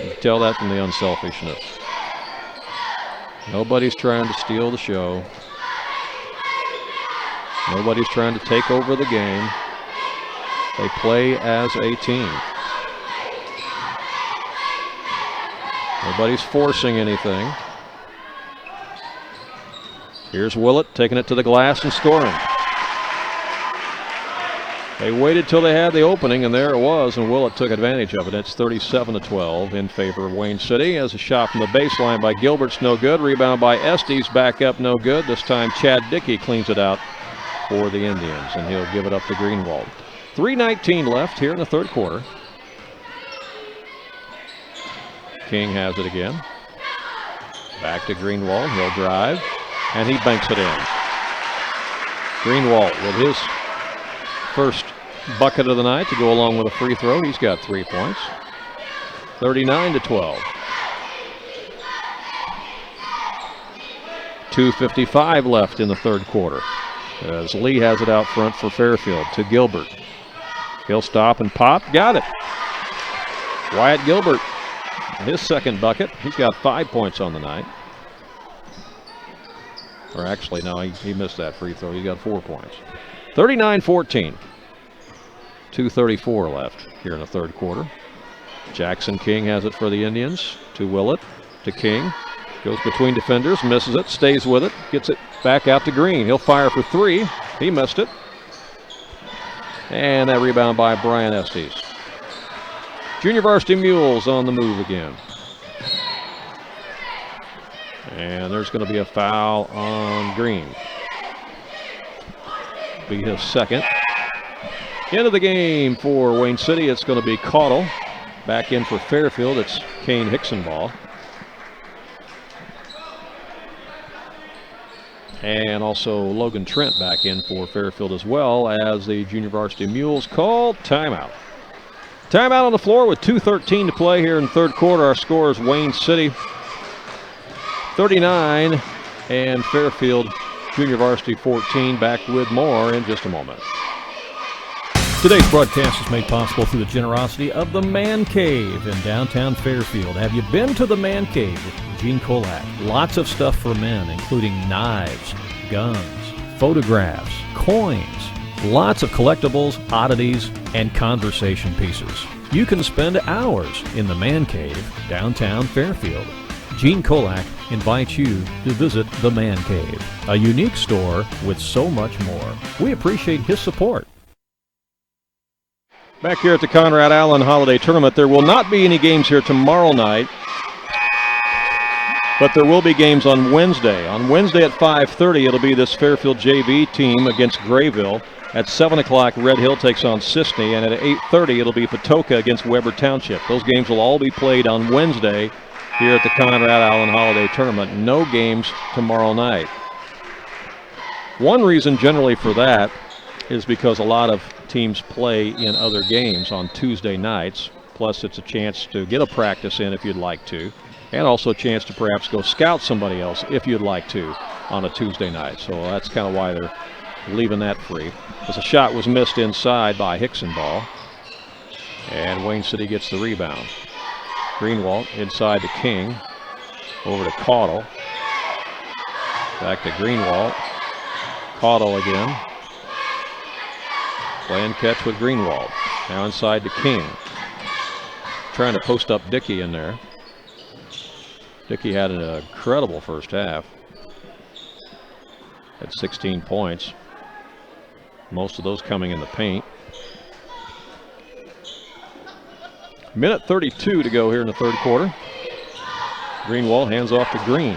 You can tell that from the unselfishness. Nobody's trying to steal the show. Nobody's trying to take over the game. They play as a team. Nobody's forcing anything. Here's Willett taking it to the glass and scoring. They waited till they had the opening, and there it was, and Willett took advantage of it. It's 37-12 in favor of Wayne City. As a shot from the baseline by Gilbert's no good. Rebound by Estes, back up, no good. This time Chad Dickey cleans it out for the Indians, and he'll give it up to Greenwald. 3:19 left here in the third quarter. King has it again. Back to Greenwald. He'll drive, and he banks it in. Greenwald with his first bucket of the night to go along with a free throw. He's got 3 points. 39-12. 2:55 left in the third quarter, as Lee has it out front for Fairfield to Gilbert. He'll stop and pop. Got it. Wyatt Gilbert, his second bucket. He's got 5 points on the night. Or actually, no, he missed that free throw. He got 4 points. 39-14. 2:34 left here in the third quarter. Jackson King has it for the Indians to Willett, to King. Goes between defenders, misses it, stays with it, gets it back out to Green. He'll fire for three. He missed it. And that rebound by Brian Estes. Junior Varsity Mules on the move again. And there's going to be a foul on Green. Be his second. End of the game for Wayne City. It's going to be Caudle. Back in for Fairfield. It's Kane Hicksonball. And also Logan Trent back in for Fairfield as well, as the Junior Varsity Mules call timeout. Timeout on the floor with 2:13 to play here in the third quarter. Our score is Wayne City 39 and Fairfield Junior Varsity 14. Back with more in just a moment. Today's broadcast is made possible through the generosity of the Man Cave in downtown Fairfield. Have you been to the Man Cave with Gene Kolak? Lots of stuff for men, including knives, guns, photographs, coins, lots of collectibles, oddities, and conversation pieces. You can spend hours in the Man Cave, downtown Fairfield. Gene Kolak invites you to visit the Man Cave, a unique store with so much more. We appreciate his support. Back here at the Conrad Allen Holiday Tournament, there will not be any games here tomorrow night, but there will be games on Wednesday. On Wednesday at 5:30, it'll be this Fairfield JV team against Grayville. At 7 o'clock, Red Hill takes on Sisney, and at 8:30, it'll be Patoka against Weber Township. Those games will all be played on Wednesday here at the Conrad Allen Holiday Tournament. No games tomorrow night. One reason generally for that is because a lot of teams play in other games on Tuesday nights. Plus, it's a chance to get a practice in if you'd like to, and also a chance to perhaps go scout somebody else if you'd like to on a Tuesday night. So that's kind of why they're leaving that free. As a shot was missed inside by Hicksonball, and Wayne City gets the rebound. Greenwald inside to King, over to Caudle, back to Greenwald, Caudle again. Playing catch with Greenwald. Now inside to King. Trying to post up Dickey in there. Dickey had an incredible first half. Had 16 points. Most of those coming in the paint. Minute 32 to go here in the third quarter. Greenwald hands off to Green.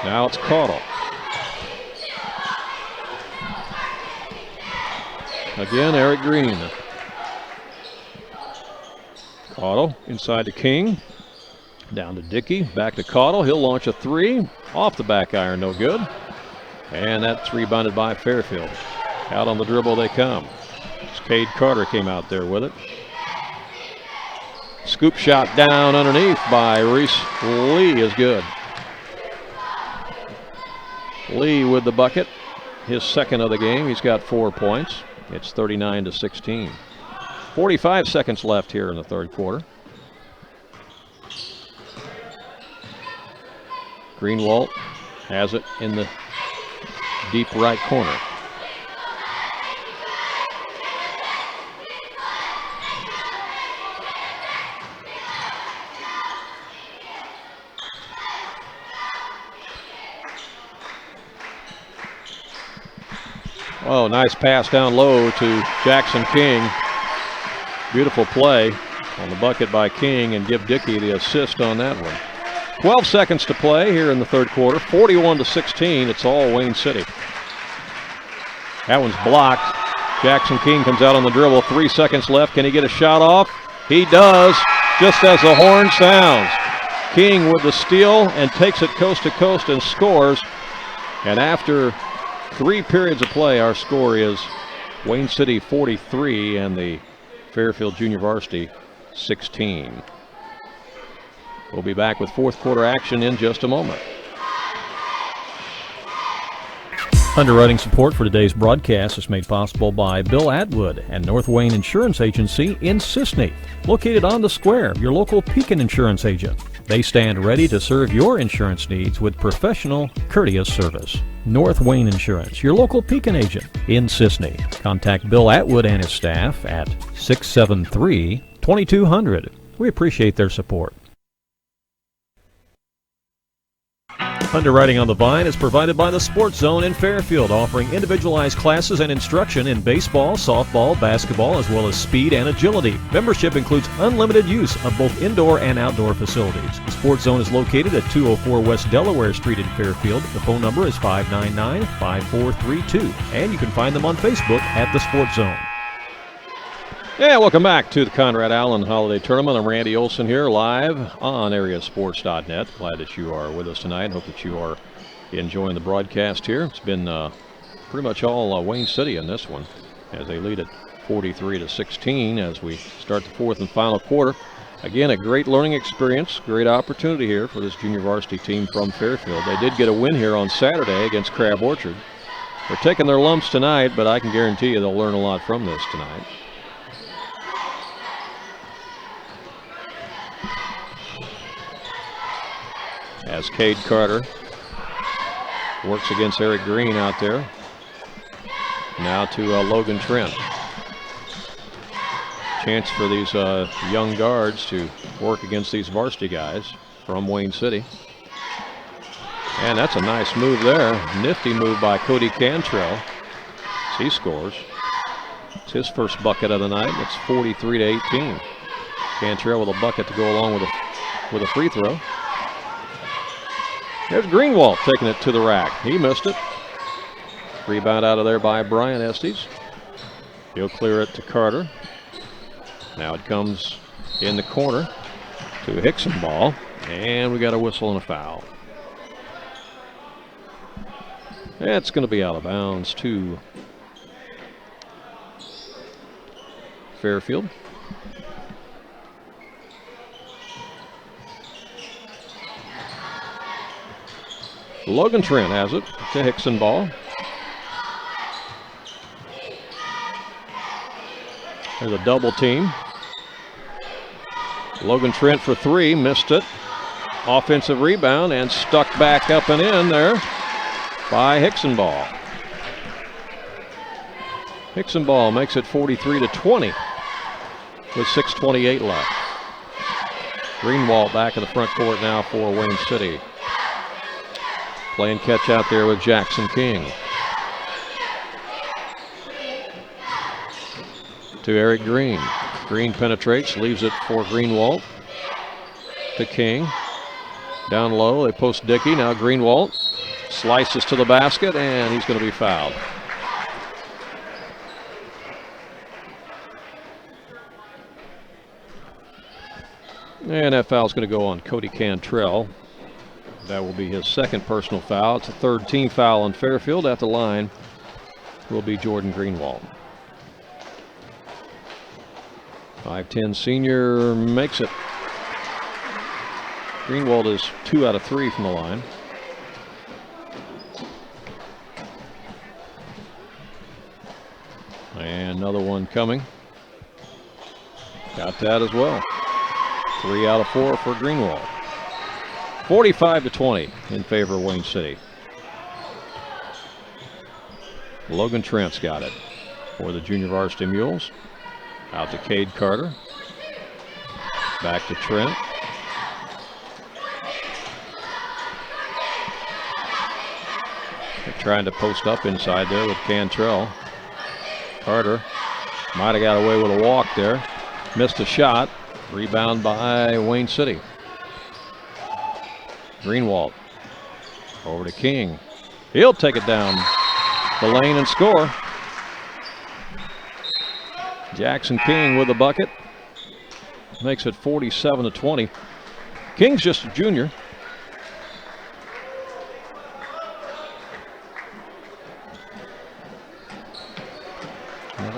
Now it's Caudle. Again, Eric Green. Caudle inside to King. Down to Dickey. Back to Caudle. He'll launch a three. Off the back iron, no good. And that's rebounded by Fairfield. Out on the dribble they come. Cade Carter came out there with it. Scoop shot down underneath by Reese Lee is good. Lee with the bucket. His second of the game. He's got 4 points. It's 39-16. 45 seconds left here in the third quarter. Greenwald has it in the deep right corner. Oh, nice pass down low to Jackson King. Beautiful play on the bucket by King, and give Dickey the assist on that one. 12 seconds to play here in the third quarter. 41-16. It's all Wayne City. That one's blocked. Jackson King comes out on the dribble. 3 seconds left. Can he get a shot off? He does, just as the horn sounds. King with the steal and takes it coast to coast and scores. And after 3 periods of play, our score is Wayne City 43 and the Fairfield Junior Varsity 16. We'll be back with fourth quarter action in just a moment. Underwriting support for today's broadcast is made possible by Bill Atwood and North Wayne Insurance Agency in Sisney, located on the square, your local Pekin insurance agent. They stand ready to serve your insurance needs with professional, courteous service. North Wayne Insurance, your local Pekin agent in Sisney. Contact Bill Atwood and his staff at 673-2200. We appreciate their support. Underwriting on the Vine is provided by the Sports Zone in Fairfield, offering individualized classes and instruction in baseball, softball, basketball, as well as speed and agility. Membership includes unlimited use of both indoor and outdoor facilities. The Sports Zone is located at 204 West Delaware Street in Fairfield. The phone number is 599-5432, and you can find them on Facebook at the Sports Zone. Yeah, welcome back to the Conrad Allen Holiday Tournament. I'm Randy Olson here live on AreaSports.net. Glad that you are with us tonight. Hope that you are enjoying the broadcast here. It's been pretty much all Wayne City in this one as they lead at 43-16 as we start the fourth and final quarter. Again, a great learning experience, great opportunity here for this junior varsity team from Fairfield. They did get a win here on Saturday against Crab Orchard. They're taking their lumps tonight, but I can guarantee you they'll learn a lot from this tonight. As Cade Carter works against Eric Green out there. Now to Logan Trent. Chance for these young guards to work against these varsity guys from Wayne City. And that's a nice move there. Nifty move by Cody Cantrell. He scores. It's his first bucket of the night. It's 43-18. Cantrell with a bucket to go along with a free throw. There's Greenwald taking it to the rack. He missed it. Rebound out of there by Brian Estes. He'll clear it to Carter. Now it comes in the corner to Hickson ball. And we got a whistle and a foul. It's going to be out of bounds to Fairfield. Logan Trent has it to Hickson ball. There's a double team. Logan Trent for three, missed it. Offensive rebound and stuck back up and in there by Hickson ball. Hickson ball makes it 43-20 with 6:28 left. Greenwald back in the front court now for Wayne City. Playing catch out there with Jackson King. To Eric Green. Green penetrates, leaves it for Greenwald. To King. Down low, they post Dickey. Now Greenwald slices to the basket, and he's going to be fouled. And that foul's going to go on Cody Cantrell. That will be his second personal foul. It's a third team foul on Fairfield. At the line will be Jordan Greenwald. 5'10" senior makes it. Greenwald is 2 out of 3 from the line. And another one coming. Got that as well. 3 out of 4 for Greenwald. 45-20 in favor of Wayne City. Logan Trent's got it for the junior varsity Mules. Out to Cade Carter. Back to Trent. trying to post up inside there with Cantrell. Carter might have got away with a walk there. Missed a shot. Rebound by Wayne City. Greenwald over to King. He'll take it down the lane and score. Jackson King with the bucket. Makes it 47-20. King's just a junior.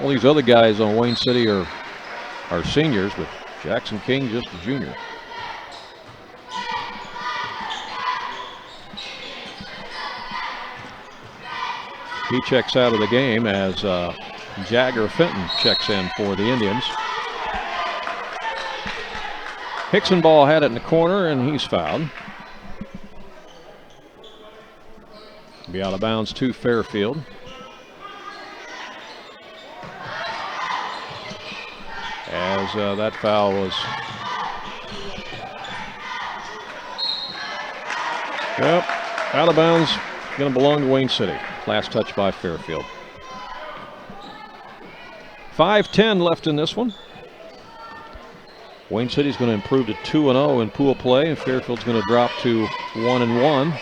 All these other guys on Wayne City are seniors, but Jackson King just a junior. He checks out of the game as Jagger Fenton checks in for the Indians. Hickson ball had it in the corner, and he's fouled. Be out of bounds to Fairfield. As that foul was out of bounds, going to belong to Wayne City. Last touch by Fairfield. 5:10 left in this one. Wayne City's going to improve to 2-0 in pool play, and Fairfield's going to drop to 1-1.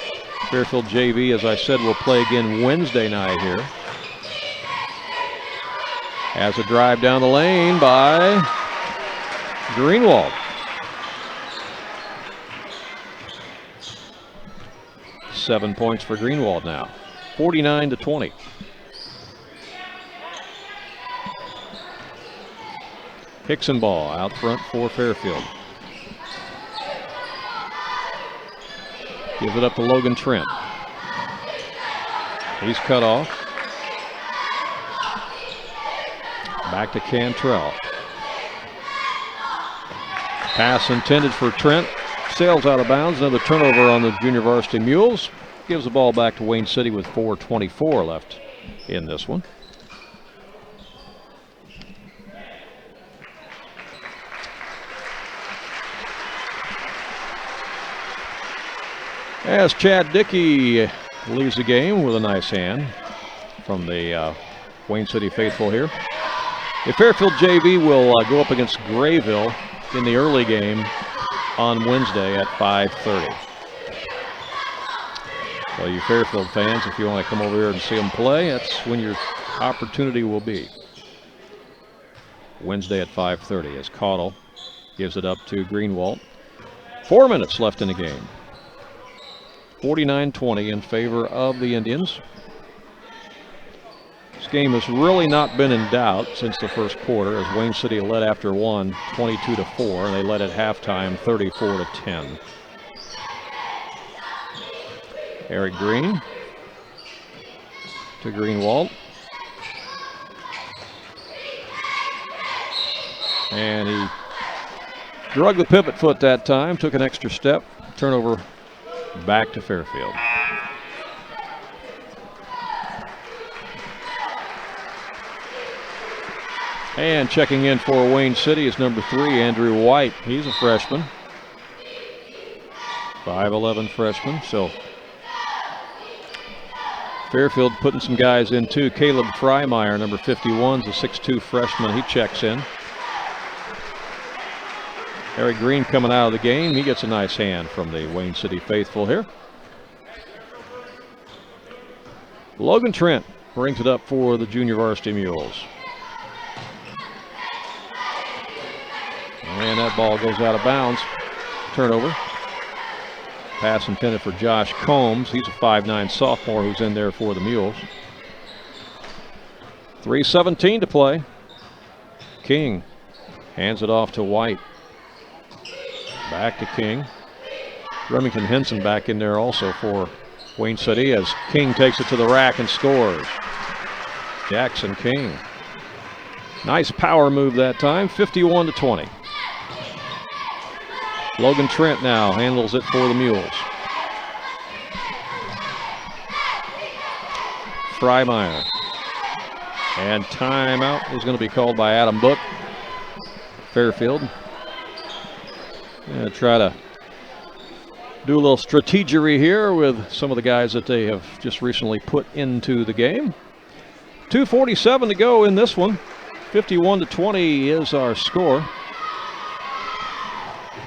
Fairfield JV, as I said, will play again Wednesday night here. As a drive down the lane by Greenwald. Seven points for Greenwald now. 49-20. Hickson ball out front for Fairfield. Gives it up to Logan Trent. He's cut off. Back to Cantrell. Pass intended for Trent. Sails out of bounds. Another turnover on the junior varsity Mules. Gives the ball back to Wayne City with 4:24 left in this one. As Chad Dickey leaves the game with a nice hand from the Wayne City faithful here. The Fairfield JV will go up against Grayville in the early game on Wednesday at 5:30. So you Fairfield fans, if you want to come over here and see them play, that's when your opportunity will be. Wednesday at 5:30 as Caudle gives it up to Greenwald. 4 minutes left in the game. 49-20 in favor of the Indians. This game has really not been in doubt since the first quarter, as Wayne City led after one 22-4, and they led at halftime 34-10. Eric Green to Greenwald. And he drug the pivot foot that time, took an extra step. Turnover back to Fairfield. And checking in for Wayne City is number 3, Andrew White. He's a freshman. 5'11" freshman. So Fairfield putting some guys in too. Caleb Freimeyer, number 51, is a 6'2" freshman. He checks in. Eric Green coming out of the game. He gets a nice hand from the Wayne City faithful here. Logan Trent brings it up for the junior varsity Mules. And that ball goes out of bounds. Turnover. Pass intended for Josh Combs. He's a 5'9" sophomore who's in there for the Mules. 3:17 to play. King hands it off to White. Back to King. Remington Henson back in there also for Wayne City as King takes it to the rack and scores. Jackson King. Nice power move that time, 51-20. Logan Trent now handles it for the Mules. Freimeyer. And timeout is going to be called by Adam Book. Fairfield. Try to do a little strategery here with some of the guys that they have just recently put into the game. 2:47 to go in this one. 51-20 is our score.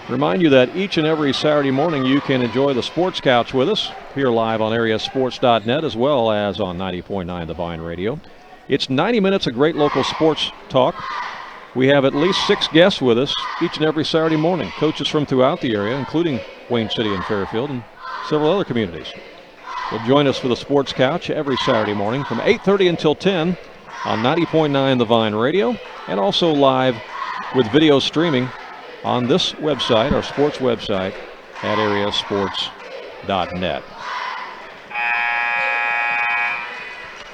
Remind you that each and every Saturday morning you can enjoy the Sports Couch with us here live on AreaSports.net as well as on 90.9 The Vine Radio. It's 90 minutes of great local sports talk. We have at least 6 guests with us each and every Saturday morning, coaches from throughout the area, including Wayne City and Fairfield and several other communities. Will join us for the Sports Couch every Saturday morning from 8:30 until 10 on 90.9 The Vine Radio, and also live with video streaming on this website, our sports website, at AreaSports.net.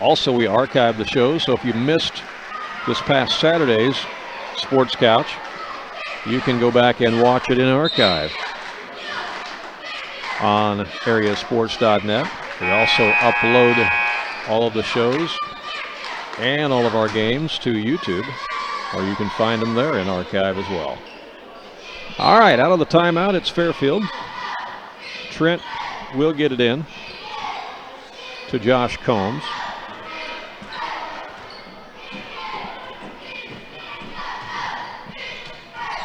Also, we archive the show, so if you missed this past Saturday's Sports Couch, you can go back and watch it in archive on AreaSports.net. We also upload all of the shows and all of our games to YouTube, or you can find them there in archive as well. All right, out of the timeout, it's Fairfield. Trent will get it in to Josh Combs.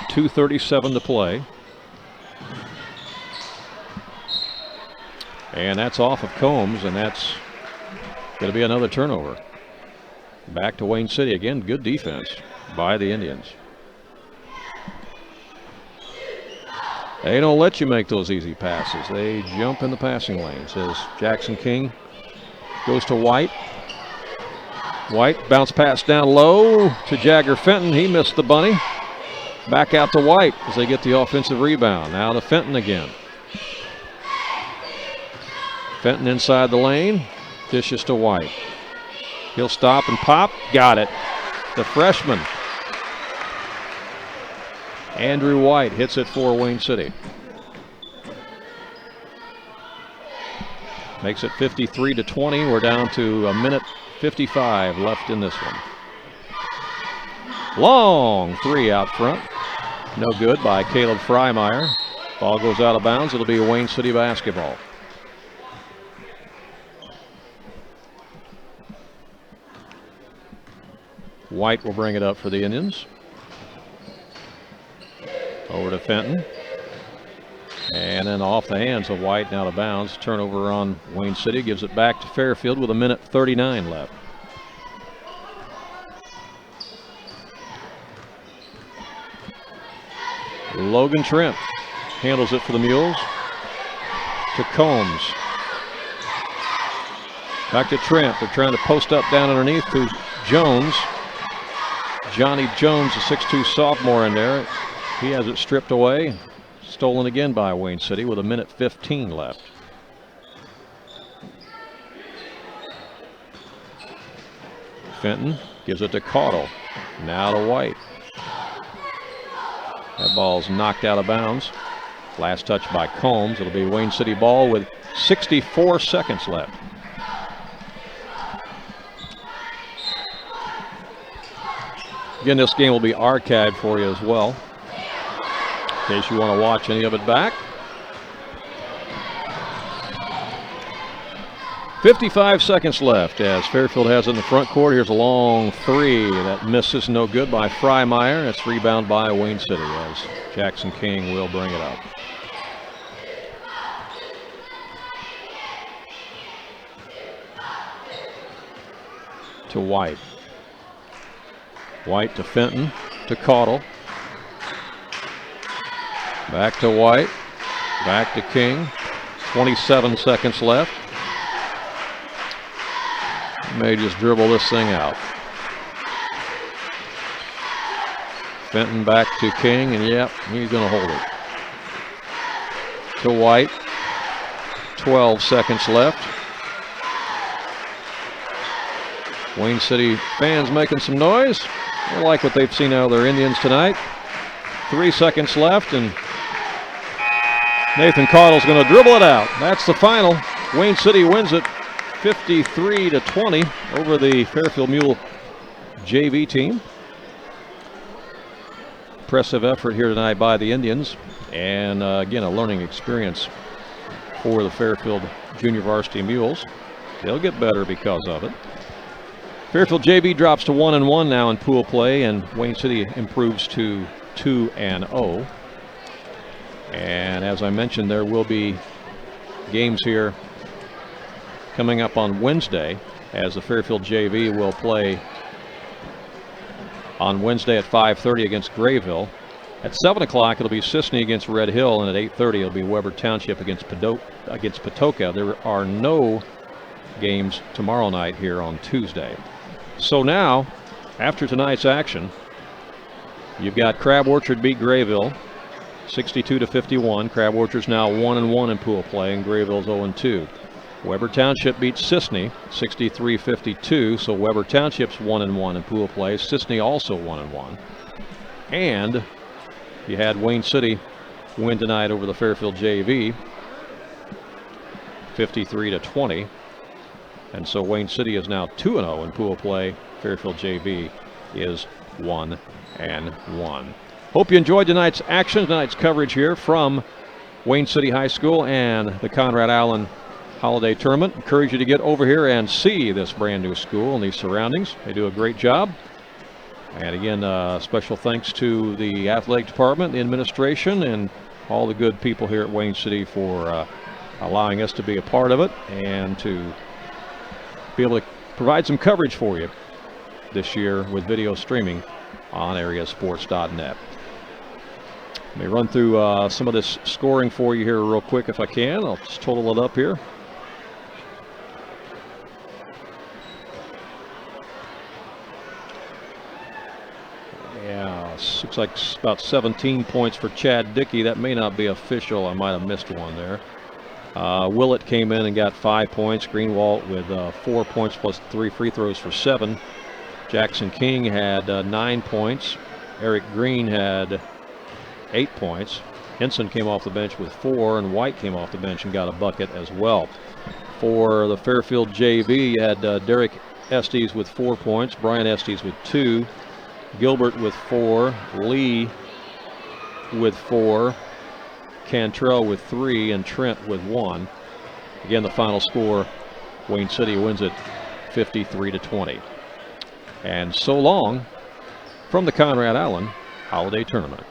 .237 to play. And that's off of Combs, and that's going to be another turnover. Back to Wayne City again. Good defense by the Indians. They don't let you make those easy passes. They jump in the passing lanes as Jackson King goes to White. White bounce pass down low to Jagger Fenton. He missed the bunny. Back out to White as they get the offensive rebound. Now to Fenton again. Fenton inside the lane. Dishes to White. He'll stop and pop. Got it. The freshman, Andrew White, hits it for Wayne City. Makes it 53-20. We're down to 1:55 left in this one. Long three out front. No good by Caleb Freimeyer. Ball goes out of bounds. It'll be Wayne City basketball. White will bring it up for the Indians. Over to Fenton. And then off the hands of White and out of bounds. Turnover on Wayne City. Gives it back to Fairfield with 1:39 left. Logan Trent handles it for the Mules. To Combs. Back to Trent. They're trying to post up down underneath to Jones. Johnny Jones, a 6'2 sophomore in there. He has it stripped away. Stolen again by Wayne City with 1:15 left. Fenton gives it to Caudle. Now to White. That ball's knocked out of bounds. Last touch by Combs. It'll be Wayne City ball with 64 seconds left. Again, this game will be archived for you as well, in case you want to watch any of it back. 55 seconds left as Fairfield has in the front court. Here's a long three that misses, no good by Freimeyer. It's rebounded by Wayne City as Jackson King will bring it up. To White. White to Fenton to Caudle. Back to White. Back to King. 27 seconds left. May just dribble this thing out. Fenton back to King, and yep, he's going to hold it. To White. 12 seconds left. Wayne City fans making some noise. They like what they've seen out of their Indians tonight. 3 seconds left, and Nathan Caudle's going to dribble it out. That's the final. Wayne City wins it 53-20 over the Fairfield Mule JV team. Impressive effort here tonight by the Indians, and again, a learning experience for the Fairfield Junior Varsity Mules. They'll get better because of it. Fairfield JV drops to 1-1 now in pool play, and Wayne City improves to 2-0. And as I mentioned, there will be games here coming up on Wednesday, as the Fairfield JV will play on Wednesday at 5:30 against Grayville. At 7 o'clock, it'll be Sisney against Red Hill, and at 8:30, it'll be Weber Township against Patoka. There are no games tomorrow night here on Tuesday. So now, after tonight's action, you've got Crab Orchard beat Grayville 62-51. Crab Orchard's now 1-1 in pool play, and Grayville's 0-2. Weber Township beats Sisney 63-52, so Weber Township's 1-1 in pool play. Sisney also 1-1. And you had Wayne City win tonight over the Fairfield JV 53-20. And so Wayne City is now 2-0 in pool play. Fairfield JV is 1-1. Hope you enjoyed tonight's action, tonight's coverage here from Wayne City High School and the Conrad Allen Holiday Tournament. Encourage you to get over here and see this brand new school and these surroundings. They do a great job. And again, special thanks to the athletic department, the administration, and all the good people here at Wayne City for allowing us to be a part of it and to be able to provide some coverage for you this year with video streaming on AreaSports.net. Let me run through some of this scoring for you here real quick if I can. I'll just total it up here. Yeah, looks like about 17 points for Chad Dickey. That may not be official. I might have missed one there. Willett came in and got 5 points. Greenwald with 4 points plus 3 free throws for 7. Jackson King had 9 points. Eric Green had 8 points. Henson came off the bench with 4, and White came off the bench and got a bucket as well. For the Fairfield JV, you had Derek Estes with 4 points, Brian Estes with 2, Gilbert with 4, Lee with 4, Cantrell with 3, and Trent with 1. Again, the final score, Wayne City wins it 53-20. And so long from the Conrad Allen Holiday Tournament.